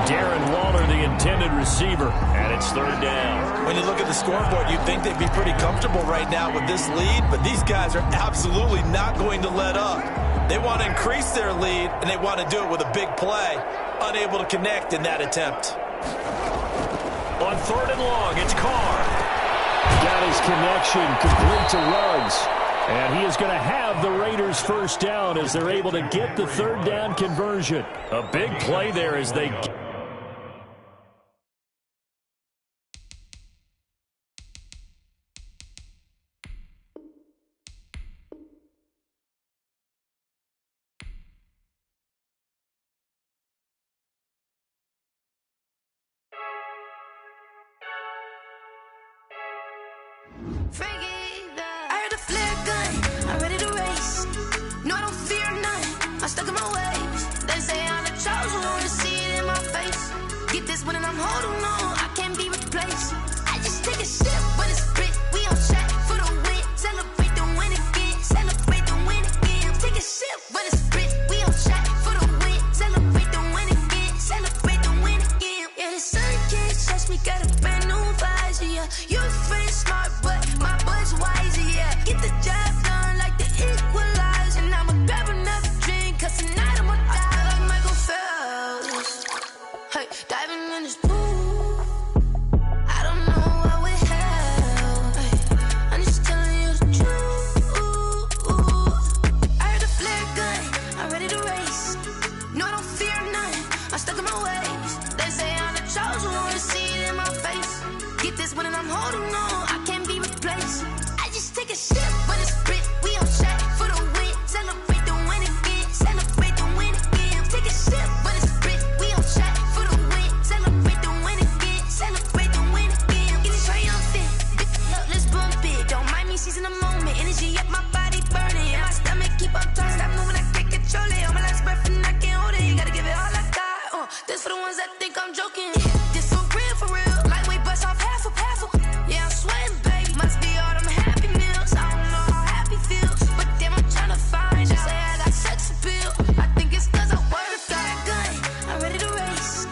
Darren Waller, the intended receiver, and it's third down. When you look at the scoreboard, you'd think they'd be pretty comfortable right now with this lead, but these guys are absolutely not going to let up. They want to increase their lead, and they want to do it with a big play. Unable to connect in that attempt. On third and long, it's Carr. Got his connection, complete to Ruggs. And he is going to have the Raiders first down as they're able to get the third down conversion. A big play there as they... I heard a flare gun, I'm ready to race. No, I don't fear none, I'm stuck in my ways. They say I'm the chosen one, to see it in my face. Get this one and I'm holding on, I can't be replaced. I just take a sip, but it's spit, we on track for the win. Celebrate the win again, celebrate the win again. Take a sip, but it's spit, we on track for the win. Celebrate the win again, celebrate the win again. Yeah, the sun can't touch me, got a brand new visor, yeah. You friend smart, but my bud's wiser, yeah. Get the job done like the equalizer. And I'ma grab another drink, cause tonight I'ma die like Michael Phelps. Hey, diving in this pool, I don't know what we have. Hey, I'm just telling you the truth. I heard a flare gun, I'm ready to race. No, I don't fear none, I'm stuck in my ways. They say I'm the chosen one, to see it in my face. Get this one and I'm holding on, I can't be replaced. I just take a sip, but it's spit, we on track for the win. Celebrate the win again, celebrate the win again. Take a sip, but it's spit, we on track for the win. Celebrate the win again, celebrate the win again. Get it triumphant, look, let's bump it. Don't mind me seizing the moment, energy up my body burning. And my stomach keep on turning, stop moving, I can't control it. On my last breath and I can't hold it, you gotta give it all I got. This for the ones that think I'm joking. This for real, lightweight bust off half a. Yeah, I'm sweating, baby. Must be all them happy meals. I don't know how happy feels, but damn, I'm trying to find out. Say I got sex appeal. I think it's cause I wear a fire gun. I'm ready to race.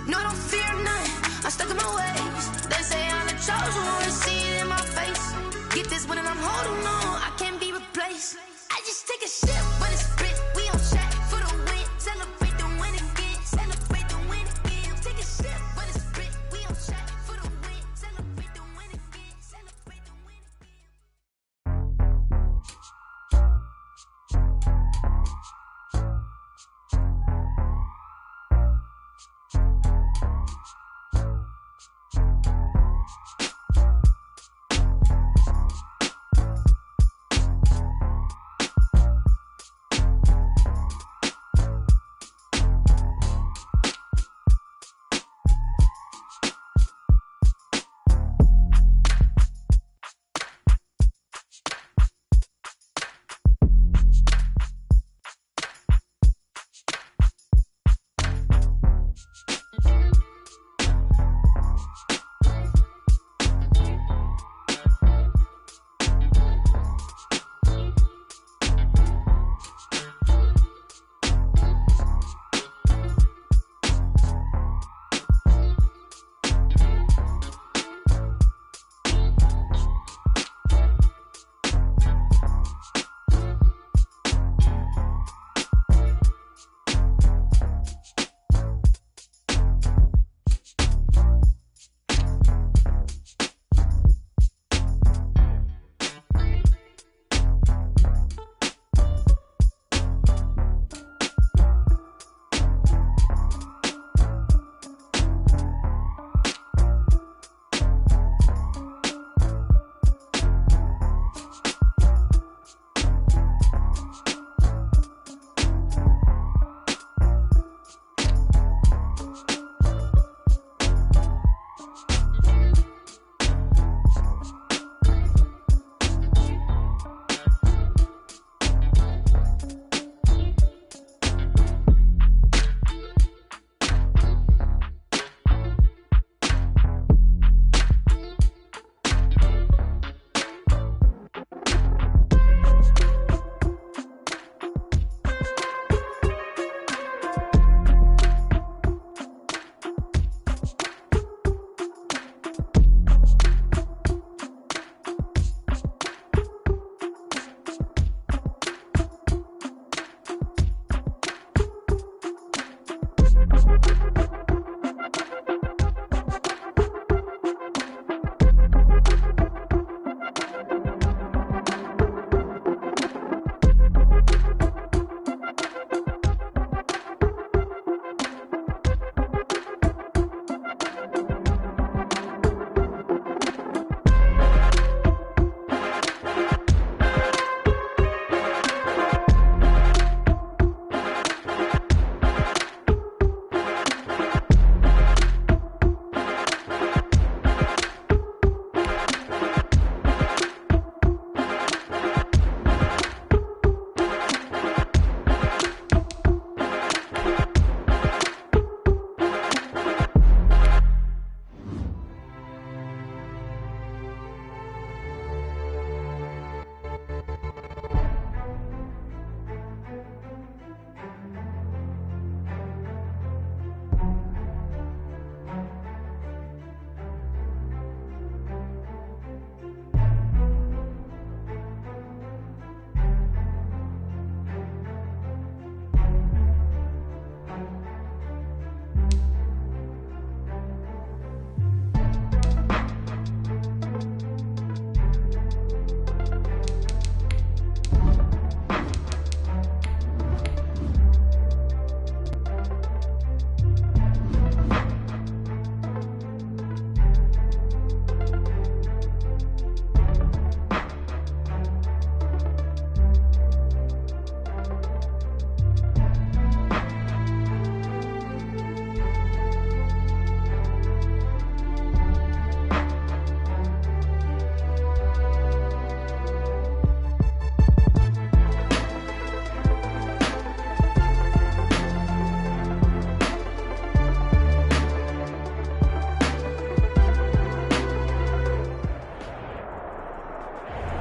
No, I don't fear none, I'm stuck in my ways. They say I'm the chosen one, to see it in my face. Get this one and I'm holding on, I can't be replaced. I just take a sip, but it's spit, we on track for the win. Celebrate the win again, celebrate the win again. Take a sip, but it's spit, we on track for the win. Celebrate the win again, celebrate the win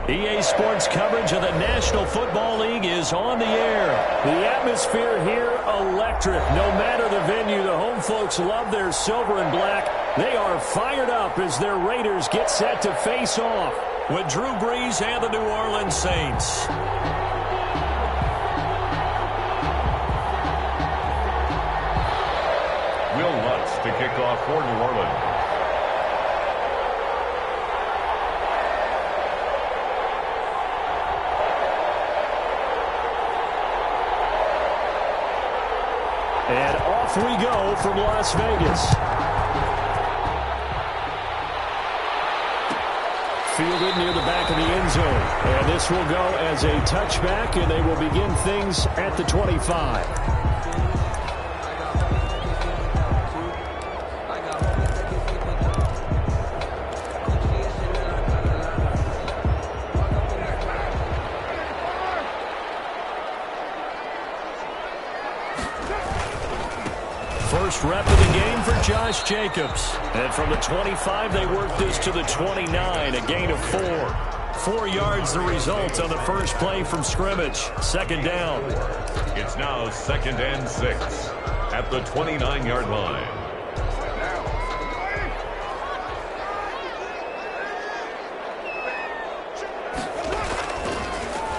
EA Sports coverage of the National Football League is on the air. The atmosphere here, electric. No matter the venue, the home folks love their silver and black. They are fired up as their Raiders get set to face off with Drew Brees and the New Orleans Saints. Will Lutz to kick off for New Orleans. And off we go from Las Vegas. Fielded near the back of the end zone. And this will go as a touchback, and they will begin things at the 25. First rep of the game for Josh Jacobs. And from the 25, they work this to the 29, a gain of 4. 4 yards the result on the first play from scrimmage. Second down. It's now 2nd and 6 at the 29-yard line.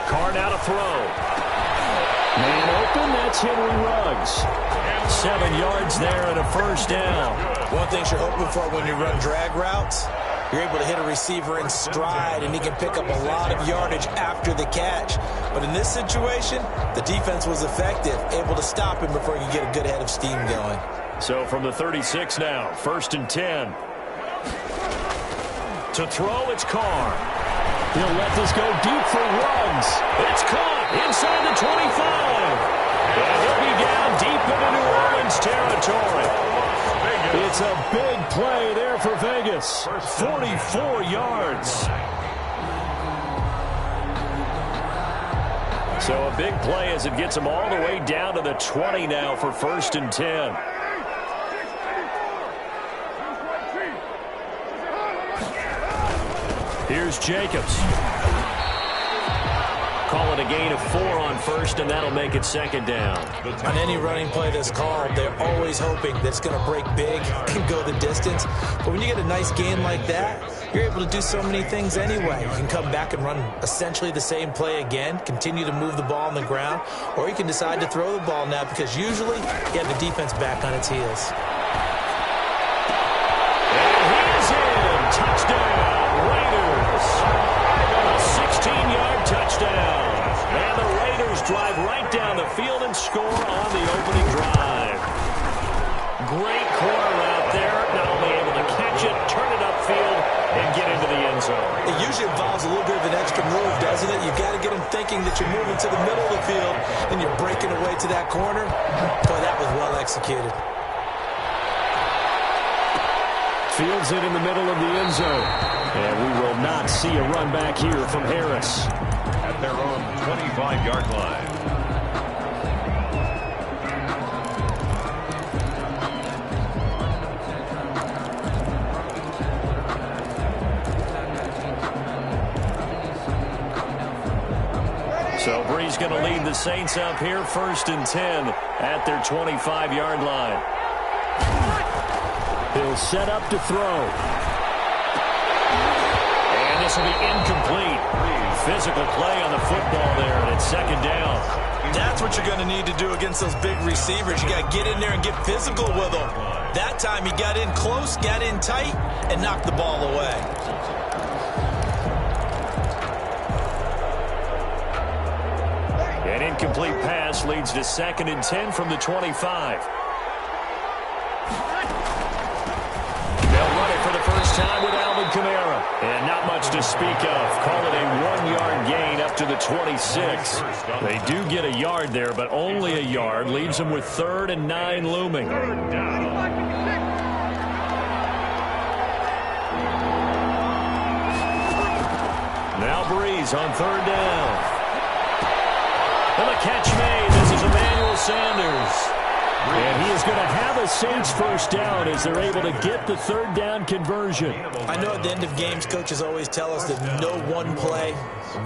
Carr now to throw. Man open, that's Henry Ruggs. 7 yards there and a first down. One thing you're hoping for when you run drag routes, you're able to hit a receiver in stride, and he can pick up a lot of yardage after the catch. But in this situation, the defense was effective, able to stop him before he could get a good head of steam going. So from the 36 now, 1st and 10. To throw, it's Carr. He'll let this go deep for Ruggs. It's caught inside the 25. And he'll be down deep into New Orleans territory. It's a big play there for Vegas. 44 yards. So a big play as it gets them all the way down to the 20 now for 1st and 10. Here's Jacobs. Call it a gain of 4 on first, and that'll make it 2nd down. On any running play that's called, they're always hoping that it's going to break big and go the distance. But when you get a nice gain like that, you're able to do so many things anyway. You can come back and run essentially the same play again, continue to move the ball on the ground, or you can decide to throw the ball now because usually you have the defense back on its heels. And he is in. Touchdown, Raiders. A 16-yard touchdown. And the Raiders drive right down the field and score on the opening drive. Great corner out there. Not only able to catch it, turn it upfield, and get into the end zone. It usually involves a little bit of an extra move, doesn't it? You've got to get them thinking that you're moving to the middle of the field and you're breaking away to that corner. Boy, that was well executed. Fields it in the middle of the end zone. And we will not see a run back here from Harris. At their own 25-yard line. So Brees going to lead the Saints up here, 1st and 10 at their 25-yard line. He'll set up to throw. And this will be incomplete. Physical play on the football there, and it's 2nd down. That's what you're going to need to do against those big receivers. You got to get in there and get physical with them. That time he got in close, got in tight, and knocked the ball away. An incomplete pass leads to 2nd and 10 from the 25. They'll run it for the first time with Alvin Kamara. And not much to speak of. Call it a 1-yard gain up to the 26. They do get a yard there, but only a yard. Leaves them with 3rd and 9 looming. Now Brees on 3rd down. And the catch made. This is Emmanuel Sanders. And he is going to have a Saints first down as they're able to get the third down conversion. I know at the end of games, coaches always tell us that no one play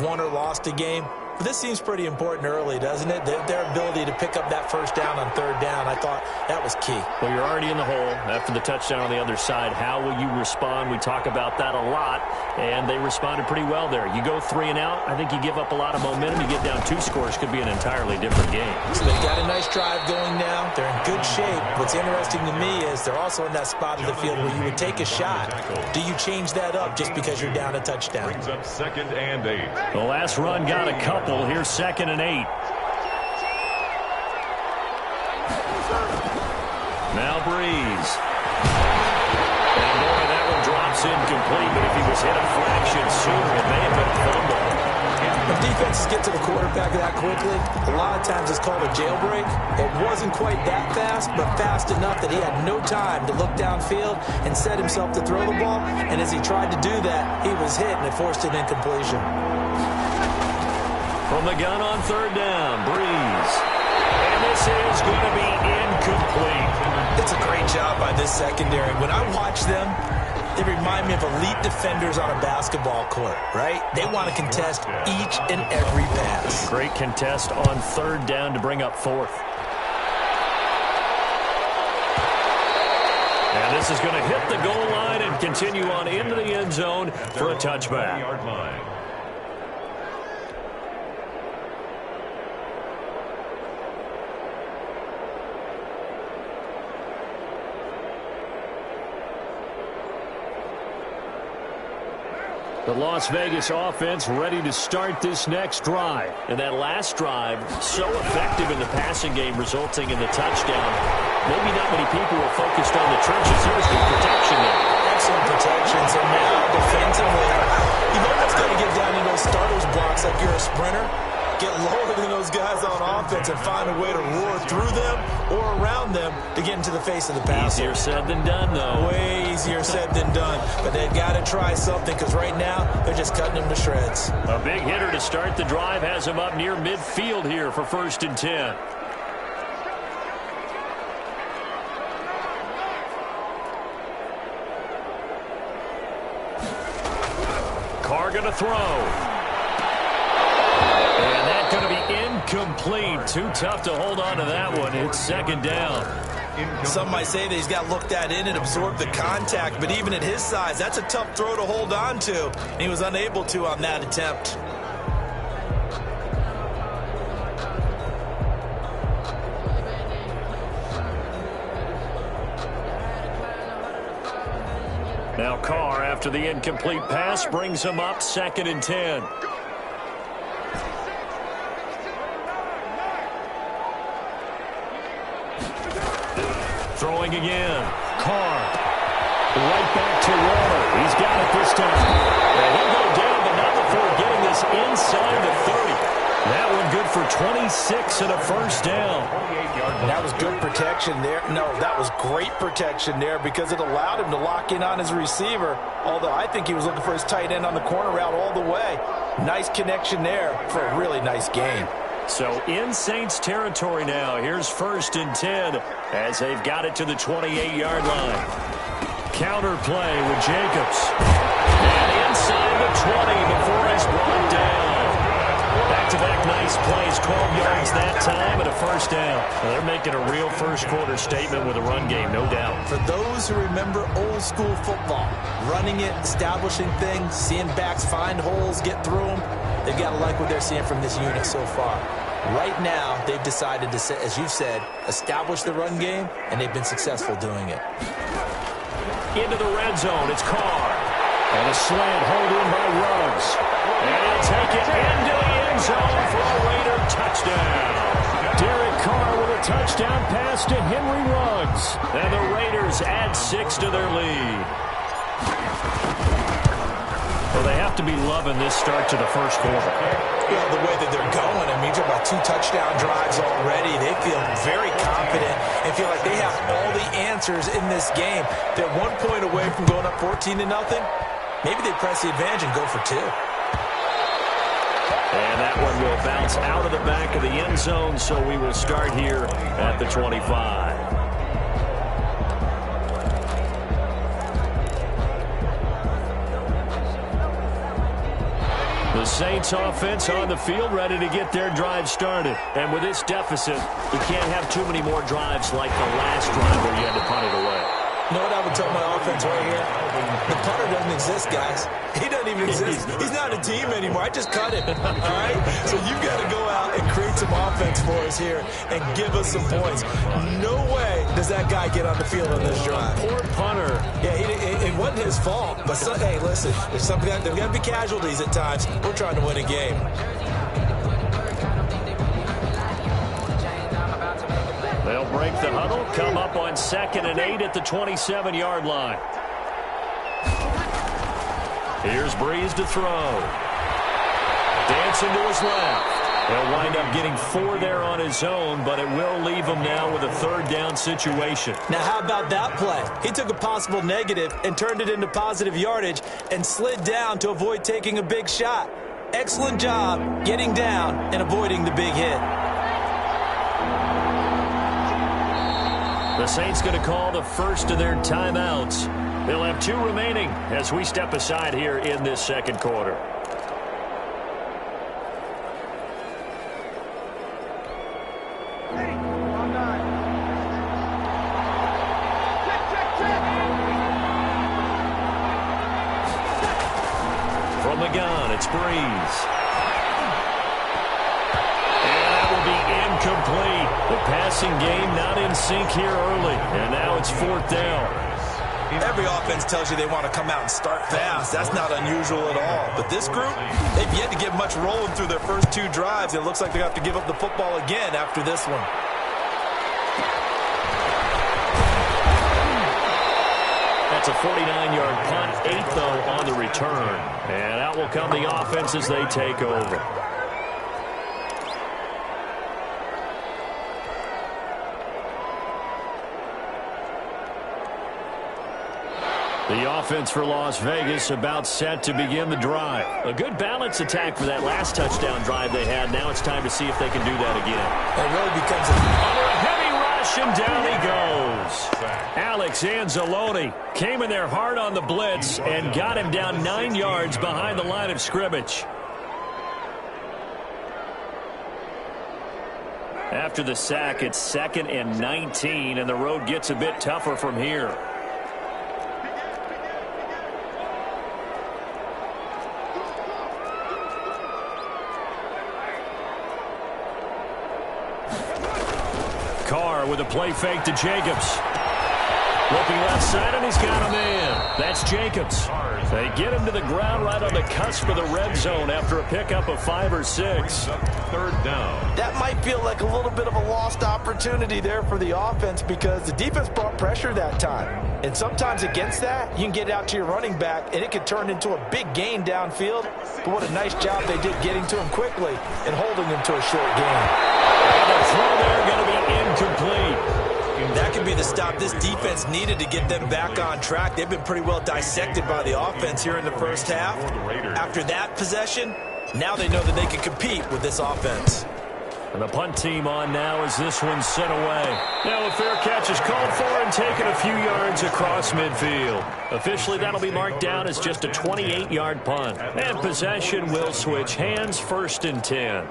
won or lost a game. But this seems pretty important early, doesn't it? Their ability to pick up that first down on third down, I thought that was key. Well, you're already in the hole after the touchdown on the other side. How will you respond? We talk about that a lot, and they responded pretty well there. You go 3 and out, I think you give up a lot of momentum. You get down 2 scores, could be an entirely different game. So they've got a nice drive going now. They're in good shape. What's interesting to me is they're also in that spot of the field where you would take a shot. Do you change that up just because you're down a touchdown? Brings up 2nd and 8. The last run got a couple. Here's 2nd and 8. Now Breeze. And boy, that one drops incomplete, but if he was hit a fraction sooner, it may have been a fumble. When defenses get to the quarterback that quickly, a lot of times it's called a jailbreak. It wasn't quite that fast, but fast enough that he had no time to look downfield and set himself to throw the ball. And as he tried to do that, he was hit, and it forced an incompletion. From the gun on 3rd down, Breeze. And this is going to be incomplete. It's a great job by this secondary. When I watch them, they remind me of elite defenders on a basketball court, right? They want to contest each and every pass. Great contest on 3rd down to bring up 4th. And this is going to hit the goal line and continue on into the end zone for a touchback. The Las Vegas offense ready to start this next drive. And that last drive, so effective in the passing game, resulting in the touchdown. Maybe not many people were focused on the trenches. There was good protection there. Excellent protection. So now, defensively, you've almost got to get down in those starters blocks like you're a sprinter. Get lower than those guys on offense and find a way to roar through them or around them to get into the face of the passer. Easier said than done, though. Way easier said than done. But they've got to try something because right now they're just cutting them to shreds. A big hitter to start the drive has him up near midfield here for 1st and 10. Carr going to throw. And that's going to be incomplete. Too tough to hold on to that one. It's 2nd down. Some might say that he's got looked at in and absorbed the contact, but even at his size, that's a tough throw to hold on to. And he was unable to on that attempt. Now Carr, after the incomplete pass, brings him up 2nd and 10. Throwing again. Carr. Right back to Waller. He's got it this time. And he'll go down, but not before getting this inside the 30. That one good for 26 and a 1st down. That was good protection there. No, that was great protection there because it allowed him to lock in on his receiver, although I think he was looking for his tight end on the corner route all the way. Nice connection there for a really nice game. So in Saints territory now. Here's 1st and 10 as they've got it to the 28-yard line. Counter play with Jacobs. And inside the 20 before he's brought down. Back-to-back nice plays, 12 yards that time and a 1st down. Well, they're making a real first-quarter statement with a run game, no doubt. For those who remember old-school football, running it, establishing things, seeing backs find holes, get through them, they've got to like what they're seeing from this unit so far. Right now, they've decided to, as you've said, establish the run game, and they've been successful doing it. Into the red zone, it's Carr. And a slant hold in by Ruggs. And he'll take it into the end zone for a Raider touchdown. Derek Carr with a touchdown pass to Henry Ruggs. And the Raiders add 6 to their lead. Well, they have to be loving this start to the first quarter. Well, the way that they're going, I mean, you're about 2 touchdown drives already. They feel very confident and feel like they have all the answers in this game. They're 1 point away from going up 14-0. Maybe they press the advantage and go for 2. And that one will bounce out of the back of the end zone, so we will start here at the 25. The Saints offense on the field, ready to get their drive started. And with this deficit, you can't have too many more drives like the last drive where you had to punt it away. You know what I would tell my offense right here? The punter doesn't exist, guys. He doesn't even exist. He's not a team anymore. I just cut him. All right? So you've got to go out and create some offense for us here and give us some points. No way does that guy get on the field on this drive. Poor punter. Yeah, it wasn't his fault. But, hey, listen, there's got to be casualties at times. We're trying to win a game. They'll break the huddle, come up on 2nd and 8 at the 27-yard line. Here's Breeze to throw. Dancing to his left. He'll wind up getting 4 there on his own, but it will leave him now with a 3rd down situation. Now, how about that play? He took a possible negative and turned it into positive yardage and slid down to avoid taking a big shot. Excellent job getting down and avoiding the big hit. The Saints going to call the first of their timeouts. They'll have 2 remaining as we step aside here in this 2nd quarter. From the gun, it's Breeze. And that will be incomplete. The passing game not in sync here early. And now it's 4th down. Every offense tells you they want to come out and start fast. That's not unusual at all. But this group, they've yet to get much rolling through their first 2 drives. It looks like they have to give up the football again after this one. That's a 49-yard punt, 8 though on the return. And out will come the offense as they take over. The offense for Las Vegas about set to begin the drive. A good balance attack for that last touchdown drive they had. Now it's time to see if they can do that again. It really becomes under a heavy rush, and down he goes. Alex Anzalone came in there hard on the blitz and got him down 9 yards behind the line of scrimmage. After the sack, it's 2nd and 19, and the road gets a bit tougher from here. Carr with a play fake to Jacobs. Looking left side, and he's got him in. That's Jacobs. They get him to the ground right on the cusp of the red zone after a pickup of 5 or 6. 3rd down. That might feel like a little bit of a lost opportunity there for the offense because the defense brought pressure that time. And sometimes against that, you can get out to your running back, and it could turn into a big gain downfield. But what a nice job they did getting to him quickly and holding him to a short gain. And the throw there going to be incomplete. That could be the stop this defense needed to get them back on track. They've been pretty well dissected by the offense here in the first half. After that possession, now they know that they can compete with this offense. And the punt team on now as this one's sent away. Now a fair catch is called for and taken a few yards across midfield. Officially, that'll be marked down as just a 28-yard punt. And possession will switch hands, 1st and 10.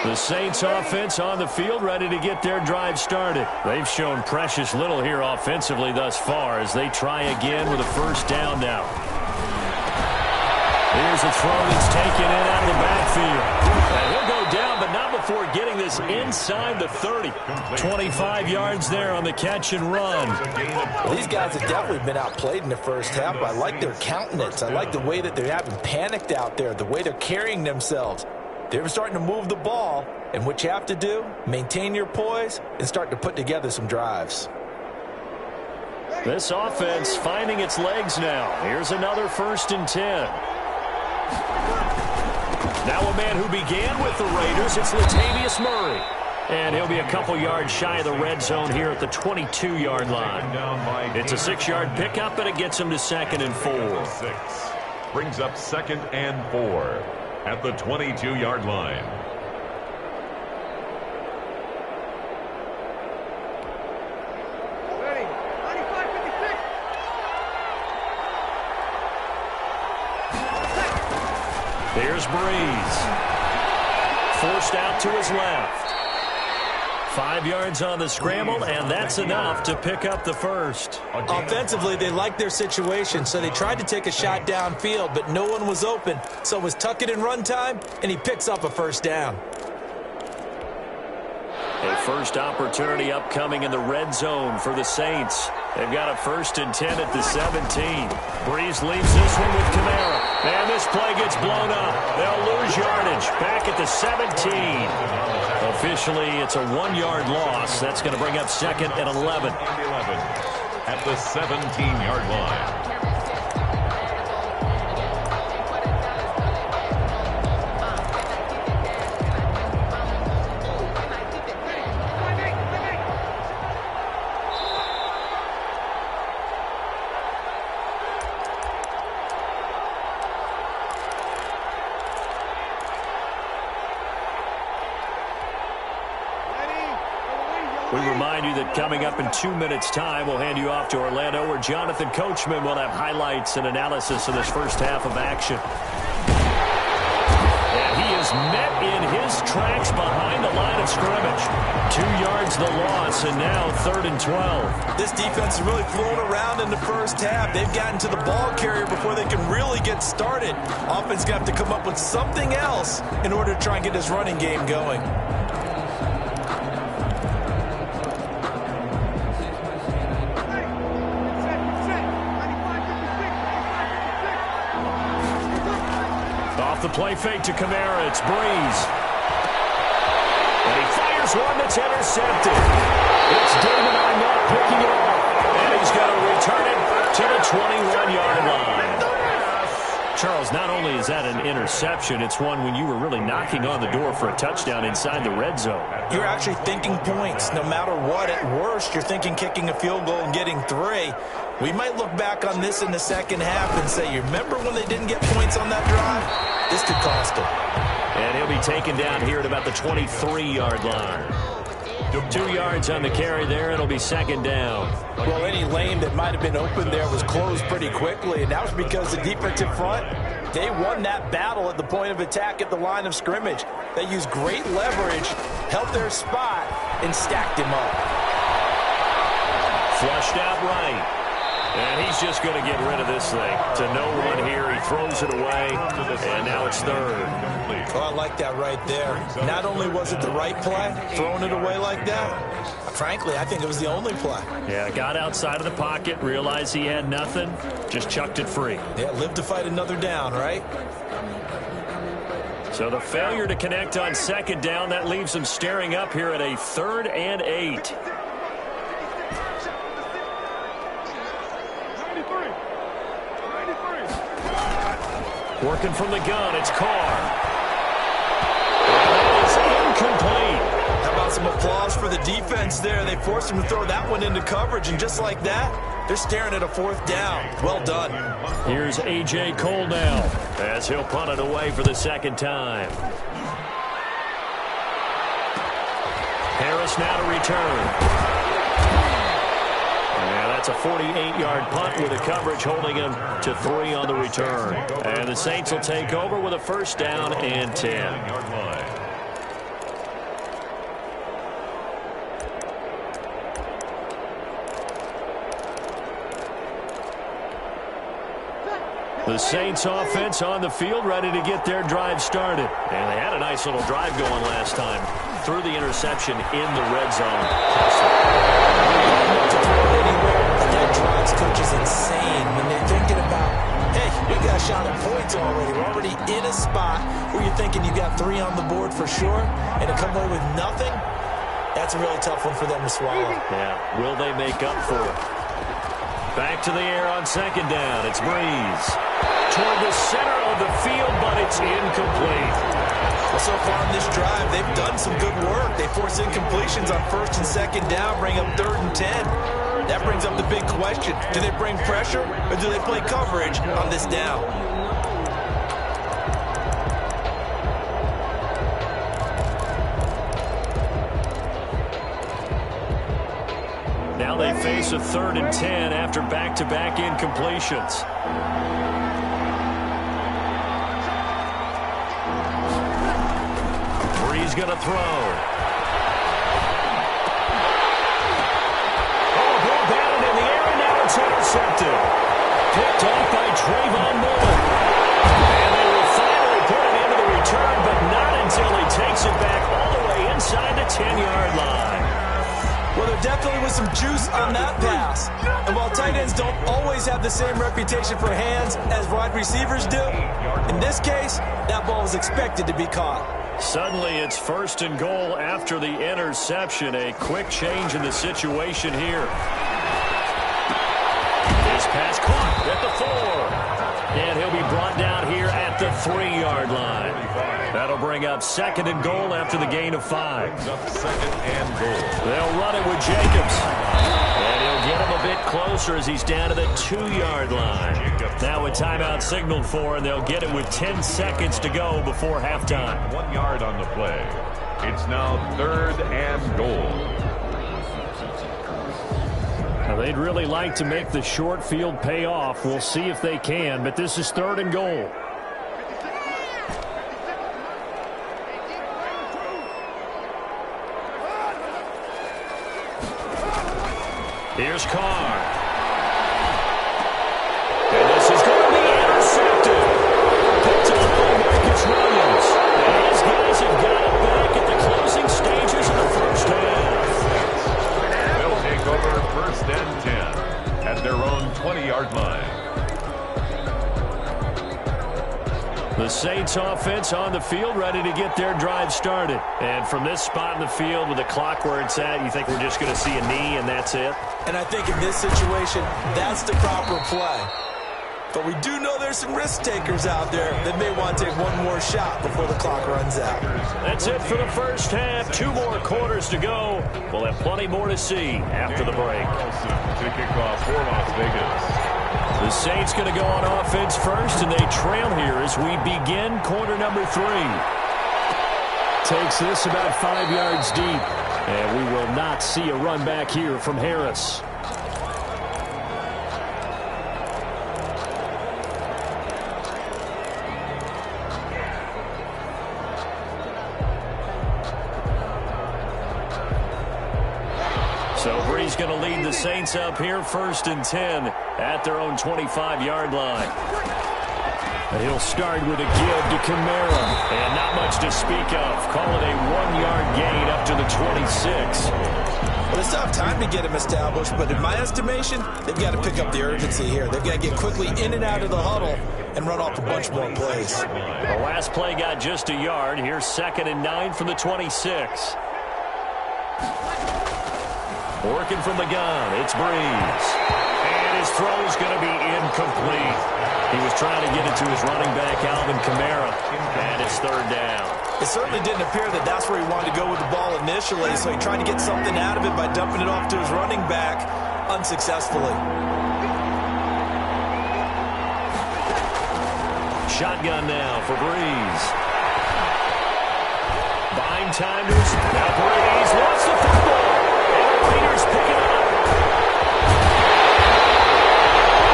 The Saints offense on the field ready to get their drive started. They've shown precious little here offensively thus far as they try again with a 1st down now. Here's a throw that's taken in out of the backfield. And he'll go down, but not before getting this inside the 30. 25 yards there on the catch and run. Well, these guys have definitely been outplayed in the first half. I like their countenance. I like the way that they're having panicked out there, the way they're carrying themselves. They're starting to move the ball, and what you have to do, maintain your poise and start to put together some drives. This offense finding its legs now. Here's another 1st and 10. Now a man who began with the Raiders, it's Latavius Murray. And he'll be a couple yards shy of the red zone here at the 22-yard line. It's a 6-yard pickup, and it gets him to 2nd and 4. Brings up 2nd and 4. At the 22-yard line. Here's Breeze. Forced out to his left. 5 yards on the scramble, and that's enough to pick up the first. Offensively, they liked their situation, so they tried to take a shot downfield, but no one was open. So it was tuck it in run time, and he picks up a first down. A first opportunity upcoming in the red zone for the Saints. They've got a 1st and 10 at the 17. Breeze leaves this one with Kamara. Man, this play gets blown up. They'll lose yardage. Back at the 17. Officially, it's a 1-yard loss. That's going to bring up 2nd and 11. At the 17-yard line. We remind you that coming up in 2 minutes' time, we'll hand you off to Orlando, where Jonathan Coachman will have highlights and analysis of this first half of action. And he is met in his tracks behind the line of scrimmage. 2 yards the loss, and now 3rd and 12. This defense is really flown around in the first half. They've gotten to the ball carrier before they can really get started. Offense going to have to come up with something else in order to try and get this running game going. The play fake to Kamara. It's Breeze. And he fires one that's intercepted. It's David Arnett picking it up. And he's going to return it to the 21-yard line. Charles, not only is that an interception, it's one when you were really knocking on the door for a touchdown inside the red zone. You're actually thinking points. No matter what, at worst, you're thinking kicking a field goal and getting 3. We might look back on this in the second half and say, you remember when they didn't get points on that drive? This could cost him. And he'll be taken down here at about the 23-yard line. 2 yards on the carry there. It'll be 2nd down. Well, any lane that might have been open there was closed pretty quickly, and that was because the defensive front, they won that battle at the point of attack at the line of scrimmage. They used great leverage, held their spot, and stacked him up. Flushed out right. And he's just going to get rid of this thing. To no one here. He throws it away, and now it's 3rd. Oh, I like that right there. Not only was it the right play, throwing it away like that, frankly, I think it was the only play. Yeah, got outside of the pocket, realized he had nothing, just chucked it free. Yeah, live to fight another down, right? So the failure to connect on 2nd down, that leaves him staring up here at a 3rd and 8. Working from the gun, it's Carr. And that is incomplete. How about some applause for the defense there? They forced him to throw that one into coverage, and just like that, they're staring at a 4th down. Well done. Here's A.J. Cole now, as he'll punt it away for the 2nd time. Harris now to return. That's a 48-yard punt with a coverage holding him to 3 on the return. And the Saints will take over with a 1st down and 10. The Saints offense on the field, ready to get their drive started. And they had a nice little drive going last time. Threw the interception in the red zone. That drives coaches insane when they're thinking about, hey, we got a shot at points already. We're already in a spot where you're thinking you got 3 on the board for sure, and to come away with nothing, that's a really tough one for them to swallow. Yeah, will they make up for it? Back to the air on 2nd down. It's Breeze. Toward the center of the field, but it's incomplete. Well, so far on this drive, they've done some good work. They force incompletions on 1st and 2nd down, bring up 3rd and 10. That brings up the big question. Do they bring pressure, or do they play coverage on this down? Now they face a 3rd and 10 after back-to-back incompletions. he's going to throw. Oh, ball batted in the air, and now it's intercepted. Picked off by Trayvon Mullen. And they will finally put it into the return, but not until he takes it back all the way inside the 10-yard line. Well, there definitely was some juice on that pass. And while tight ends don't always have the same reputation for hands as wide receivers do, in this case, that ball was expected to be caught. Suddenly, it's 1st and goal after the interception. A quick change in the situation here. This pass caught at the 4. And he'll be brought down here at the 3-yard line. That'll bring up 2nd and goal after the gain of 5. 2nd and goal. They'll run it with Jacobs. And he'll get him a bit closer as he's down to the 2-yard line. Now a timeout signaled for, and they'll get it with 10 seconds to go before halftime. 1 yard on the play. It's now 3rd and goal. Now they'd really like to make the short field pay off. We'll see if they can, but this is 3rd and goal. Here's Carr. And this is going to be intercepted. Picked up by Marcus Williams. And these guys have got it back at the closing stages of the first half. They'll take over 1st and 10 at their own 20-yard line. The Saints offense on the field, ready to get their drive started. And from this spot in the field with the clock where it's at, you think we're just going to see a knee and that's it? And I think in this situation, that's the proper play. But we do know there's some risk takers out there that may want to take one more shot before the clock runs out. That's it for the first half. 2 more quarters to go. We'll have plenty more to see after the break. To kick off for Las Vegas. The Saints going to go on offense first, and they trail here as we begin quarter number 3. Takes this about 5 yards deep, and we will not see a run back here from Harris. So Bree's going to lead the Saints up here 1st and 10 at their own 25-yard line. And he'll start with a give to Kamara. And not much to speak of. Call it a 1-yard gain up to the 26. Well, they still have time to get him established, but in my estimation, they've got to pick up the urgency here. They've got to get quickly in and out of the huddle and run off a bunch more plays. The last play got just a yard. Here's 2nd and 9 from the 26. Working from the gun, it's Breeze. And his throw's going to be incomplete. He was trying to get it to his running back, Alvin Kamara, and it's 3rd down. It certainly didn't appear that that's where he wanted to go with the ball initially, so he tried to get something out of it by dumping it off to his running back unsuccessfully. Shotgun now for Breeze. Buying time to his... Now Breeze lost the football. Raiders pick it up.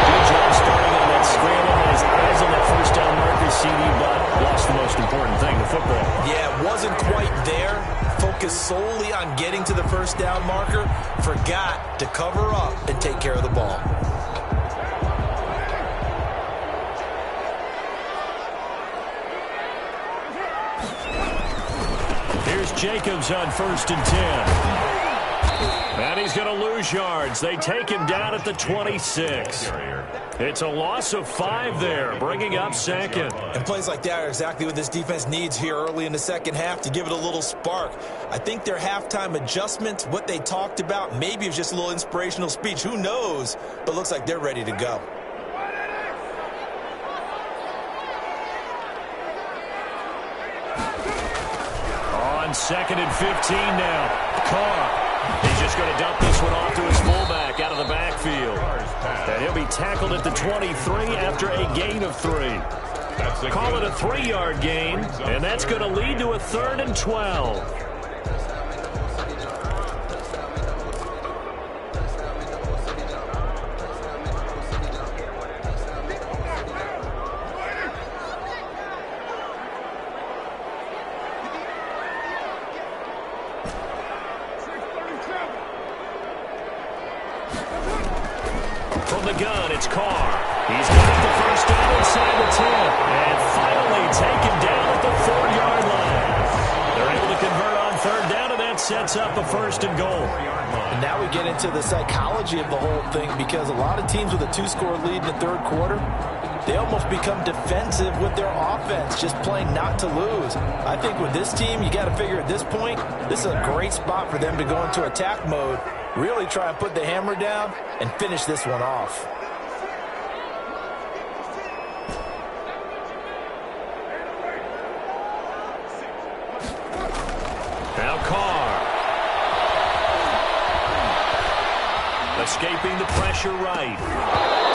Good job starting on that scramble. Had his eyes on that 1st down marker, CD, but lost the most important thing, the football. Yeah, wasn't quite there. Focused solely on getting to the 1st down marker. Forgot to cover up and take care of the ball. Here's Jacobs on 1st and 10. And he's going to lose yards. They take him down at the 26. It's a loss of 5 there, bringing up 2nd. And plays like that are exactly what this defense needs here early in the second half to give it a little spark. I think their halftime adjustment, what they talked about, maybe it was just a little inspirational speech. Who knows? But looks like they're ready to go. On 2nd and 15 now. Carr. He's just going to dump this one off to his fullback out of the backfield. And he'll be tackled at the 23 after a gain of 3. Call it a 3-yard gain, and that's going to lead to a 3rd and 12. It's Carr. He's got the first down inside the 10. And finally taken down at the 4-yard line. They're able to convert on third down, and that sets up a first and goal. And now we get into the psychology of the whole thing, because a lot of teams with a 2-score lead in the third quarter, they almost become defensive with their offense, just playing not to lose. I think with this team, you got to figure at this point, this is a great spot for them to go into attack mode, really try and put the hammer down and finish this one off. Now Carr. Escaping the pressure right.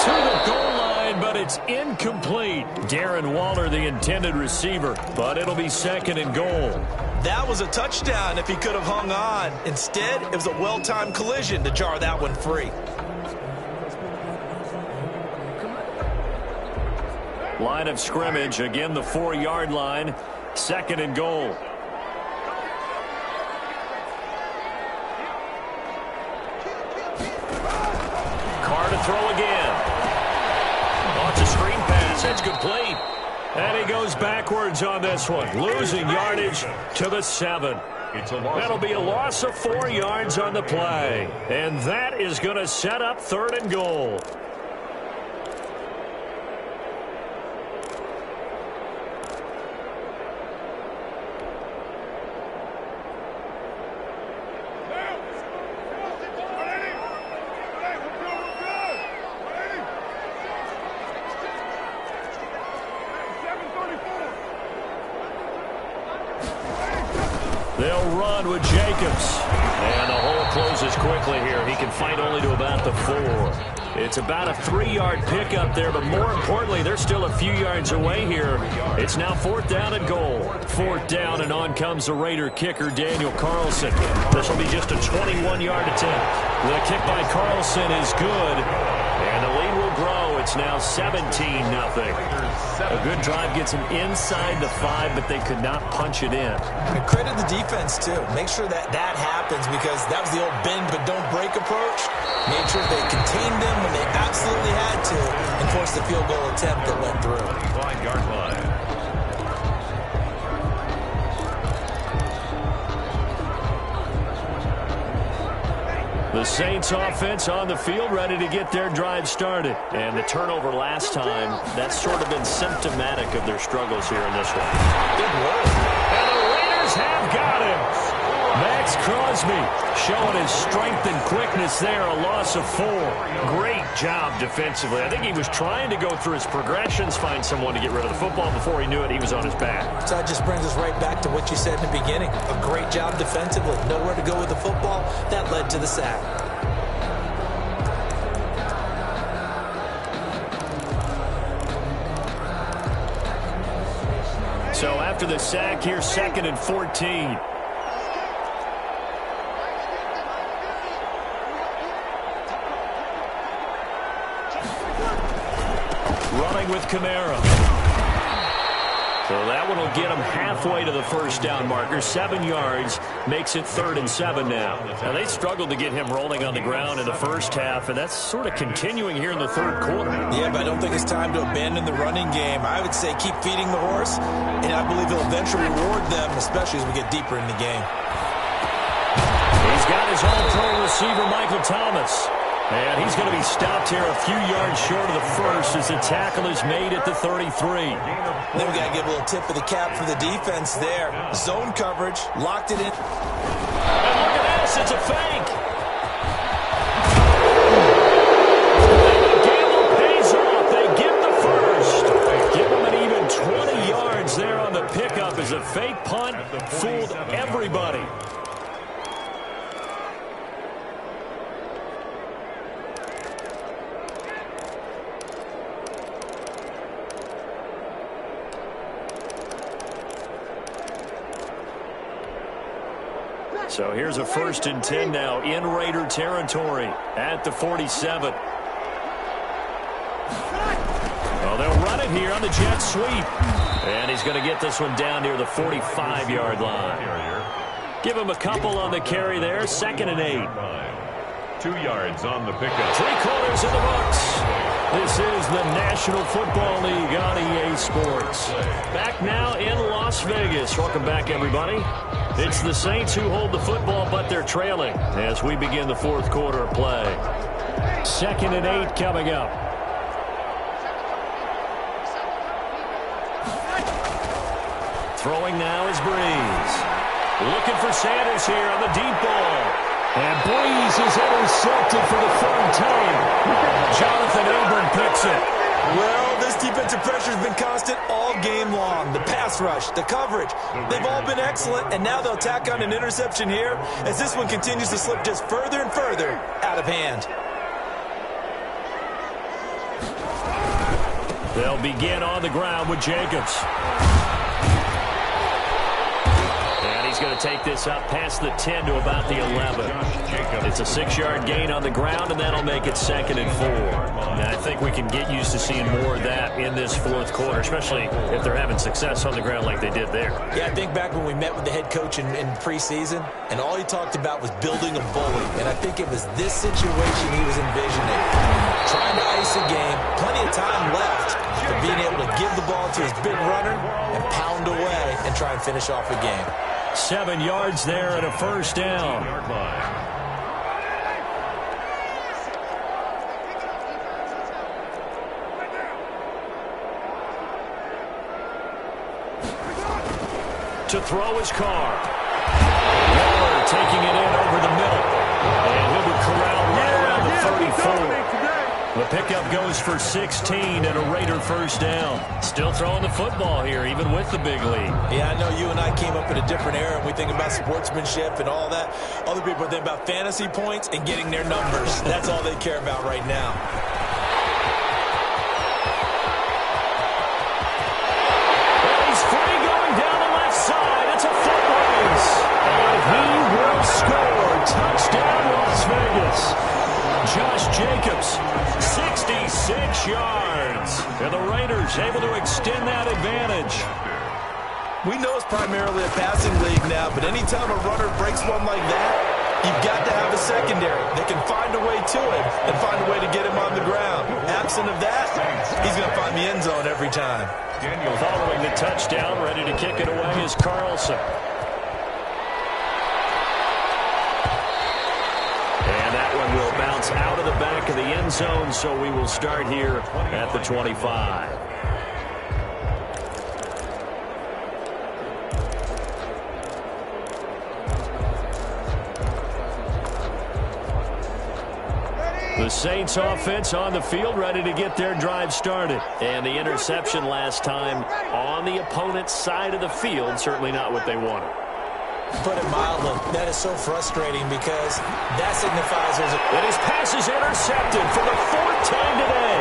To the goal line, but it's incomplete. Darren Waller, the intended receiver, but it'll be second and goal. That was a touchdown if he could have hung on. Instead, it was a well-timed collision to jar that one free. Line of scrimmage, again the 4-yard line, second and goal. Carr to throw again. Launch a screen pass, that's complete. And he goes backwards on this one, losing yardage to the 7. That'll be a loss of 4 yards on the play. And that is going to set up third and goal. They'll run with Jacobs. And the hole closes quickly here. He can fight only to about the 4. It's about a 3-yard pickup there, but more importantly, they're still a few yards away here. It's now 4th down and goal. 4th down, and on comes the Raider kicker, Daniel Carlson. This will be just a 21-yard attempt. The kick by Carlson is good, and the lead will grow. It's now 17-0. A good drive gets them inside the 5, but they could not punch it in. And credit the defense, too. Make sure that happens, because that was the old bend but don't break approach. Made sure they contained them when they absolutely had to and forced the field goal attempt that went through. 5-yard line. The Saints offense on the field, ready to get their drive started. And the turnover last time, that's sort of been symptomatic of their struggles here in this one. Good work. And the Raiders have got him. Max Crosby showing his strength and quickness there, a loss of 4. Great job defensively. I think he was trying to go through his progressions, find someone to get rid of the football. Before he knew it, he was on his back. So that just brings us right back to what you said in the beginning. A great job defensively. Nowhere to go with the football. That led to the sack. So after the sack, here's 2nd and 14. Running with Kamara. So that one will get him halfway to the first down marker. 7 yards makes it 3rd and 7 now. Now, they struggled to get him rolling on the ground in the first half, and that's sort of continuing here in the third quarter. Yeah, but I don't think it's time to abandon the running game. I would say keep feeding the horse, and I believe he'll eventually reward them, especially as we get deeper in the game. He's got his all-pro receiver, Michael Thomas. And he's going to be stopped here a few yards short of the first as the tackle is made at the 33. Then we got to give a little tip of the cap for the defense there. Zone coverage, locked it in. And look at this, it's a fake. The gamble pays off. They get the first. Give them an even 20 yards there on the pickup as a fake punt fooled everybody. So here's a 1st and 10 now in Raider territory at the 47. Well, they'll run it here on the jet sweep. And he's going to get this one down near the 45-yard line. Give him a couple on the carry there. 2nd and 8. 2 yards on the pickup. 3 quarters in the books. This is the National Football League on EA Sports. Back now in Las Vegas. Welcome back, everybody. It's the Saints who hold the football, but they're trailing as we begin the fourth quarter of play. 2nd and 8 coming up. Throwing now is Breeze. Looking for Sanders here on the deep ball. And Breeze is intercepted for the 3rd time. Jonathan Abram picks it. Well, this defensive pressure has been constant all game long. The pass rush, the coverage, they've all been excellent, and now they'll tack on an interception here as this one continues to slip just further and further out of hand. They'll begin on the ground with Jacobs. He's going to take this up past the 10 to about the 11. It's a 6-yard gain on the ground, and that'll make it 2nd and 4. And I think we can get used to seeing more of that in this fourth quarter, especially if they're having success on the ground like they did there. Yeah, I think back when we met with the head coach in preseason, and all he talked about was building a bully. And I think it was this situation he was envisioning. Trying to ice a game, plenty of time left for being able to give the ball to his big runner and pound away and try and finish off a game. 7 yards there and a 1st down. To throw his car. Waller taking it in over the middle. And he'll be corralled right around the 34. The pickup goes for 16 and a Raider 1st down. Still throwing the football here, even with the big lead. Yeah, I know you and I came up in a different era, and we think about sportsmanship and all that. Other people think about fantasy points and getting their numbers. That's all they care about right now. Well, he's free going down the left side. It's a foot race. And he will score. Touchdown, Las Vegas. Josh Jacobs, 66 yards. And the Raiders able to extend that advantage. We know it's primarily a passing league now, but anytime a runner breaks one like that, you've got to have a secondary that can find a way to him and find a way to get him on the ground. Absent of that, he's going to find the end zone every time. Following the touchdown, ready to kick it away is Carlson. And that one will bounce out of the back of the end zone, so we will start here at the 25. The Saints offense on the field, ready to get their drive started. And the interception last time on the opponent's side of the field, certainly not what they wanted. Put it mildly, that is so frustrating because that signifies there's and his pass is intercepted for the 4th time today.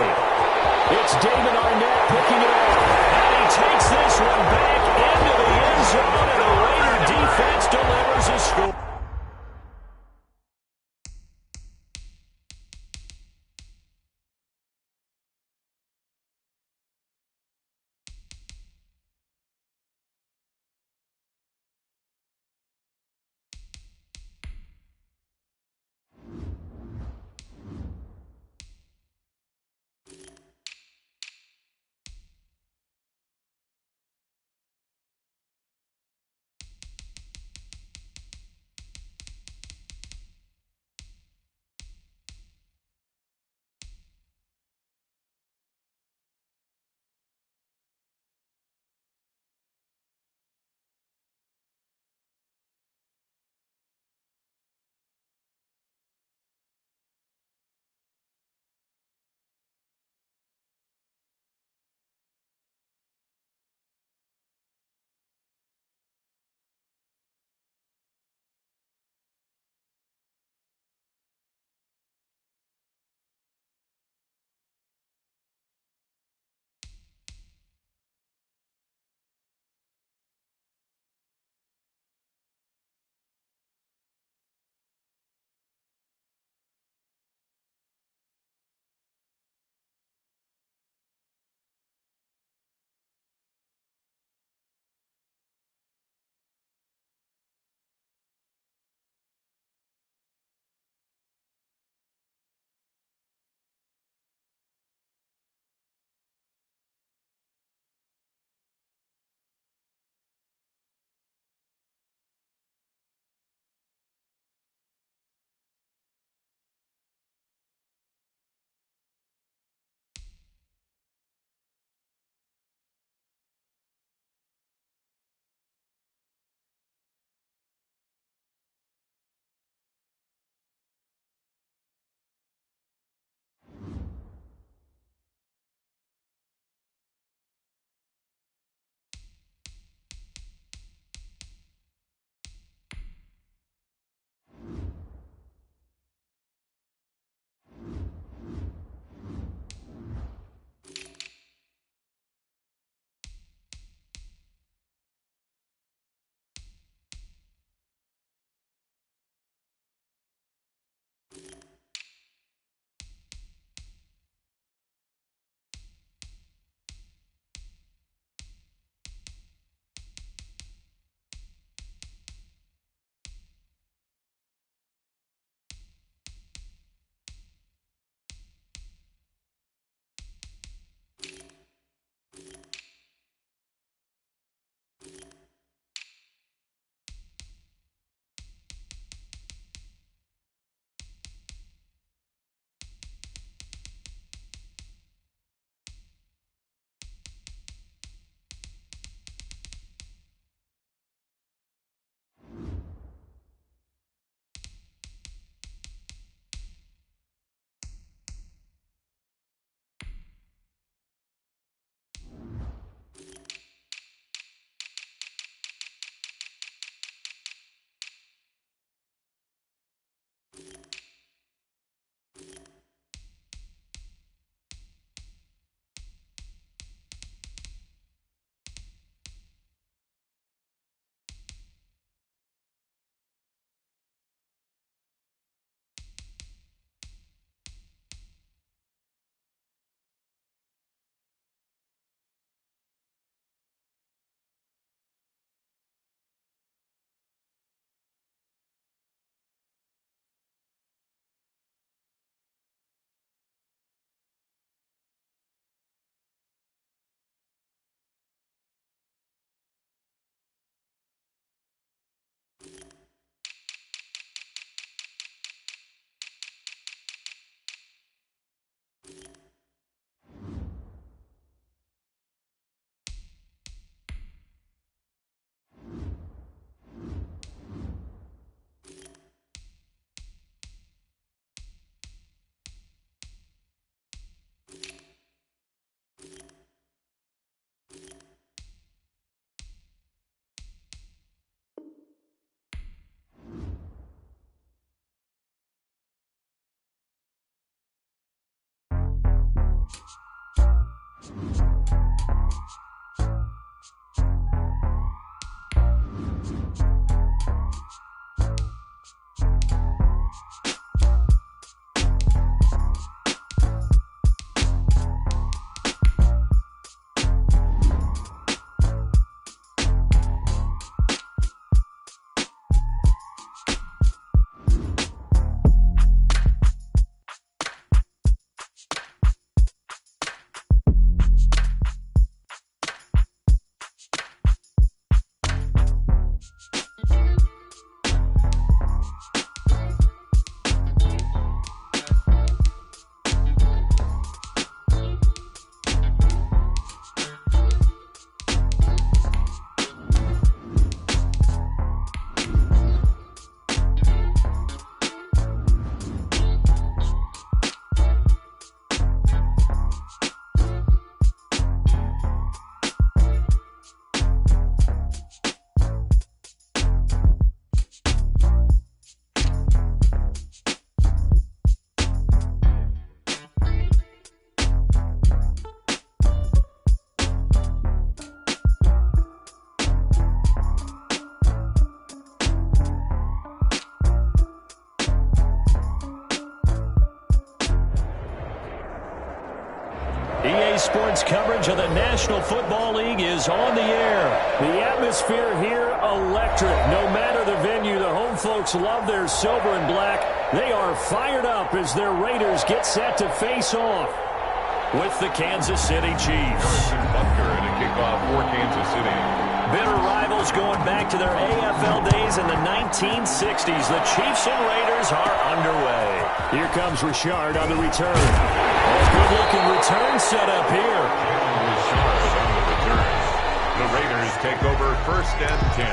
It's David Arnett picking it up. And he takes this one back into the end zone, and the Raider defense delivers a score. Sports coverage of the National Football League is on the air. The atmosphere here, electric. No matter the venue, the home folks love their silver and black. They are fired up as their Raiders get set to face off with the Kansas City Chiefs. Harrison Butker in a kickoff for Kansas City. Bitter rivals going back to their AFL days in the 1960s. The Chiefs and Raiders are underway. Here comes Richard on the return. Good-looking return set up here. Richard on the return. The Raiders take over 1st and 10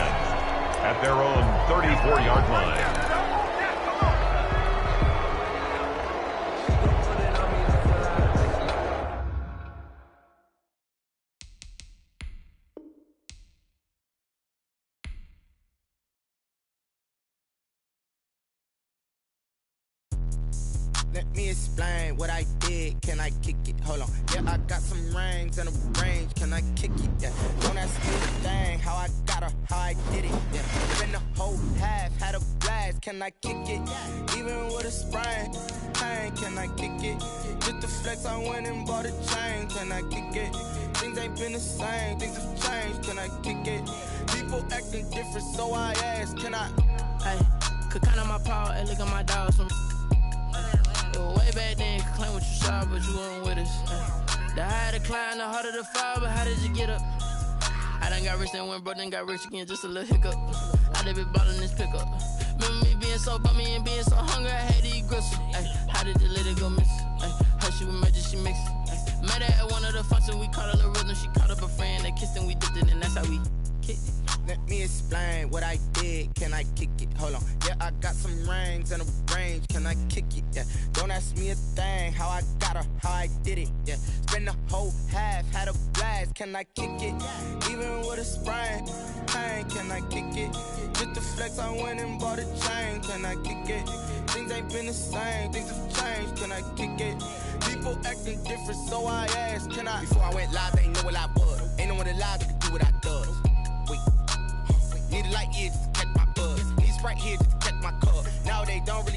at their own 34-yard line. Let me explain what I did. Can I kick it? Hold on. Yeah, I got some rings and a range. Can I kick it? Yeah. Don't ask me a thing. How I got her, how I did it. Yeah. Spent the whole half, had a blast. Can I kick it? Even with a sprain. Pain, can I kick it? Just the flex, I went and bought a chain. Can I kick it? Things ain't been the same. Things have changed. Can I kick it? People acting different, so I asked. Can I? Hey, could count on my power and look at my dogs from. Way back then, could claim what you saw, but you weren't with us. The higher the climb, the harder the fall, but how did you get up? I done got rich and went broke, then got rich again, just a little hiccup. I done been ballin' this pickup. Remember me being so bummy and being so hungry, I had to eat gristle. How did you let it go miss? Her she was magic, she mixed. Met her at one of the functions, we caught a little rhythm, she caught up a friend, they kissed and we dipped it, and that's how we kicked it. Let me explain what I did. Can I kick it? Hold on. Yeah, I got some rings and a range. Can I kick it? Yeah. Don't ask me a thing. How I got her, how I did it. Yeah. Spend the whole half, had a blast. Can I kick it? Even with a sprain. Pain, can I kick it? Just the flex, I went and bought a chain. Can I kick it? Things ain't been the same. Things have changed. Can I kick it? People acting different, so I asked. Can I? Before I went live, they ain't know what I was. Ain't no one alive that could do what I does. Wait. Need a light here just to catch my buzz. Need Sprite here just to catch my cup. Now they don't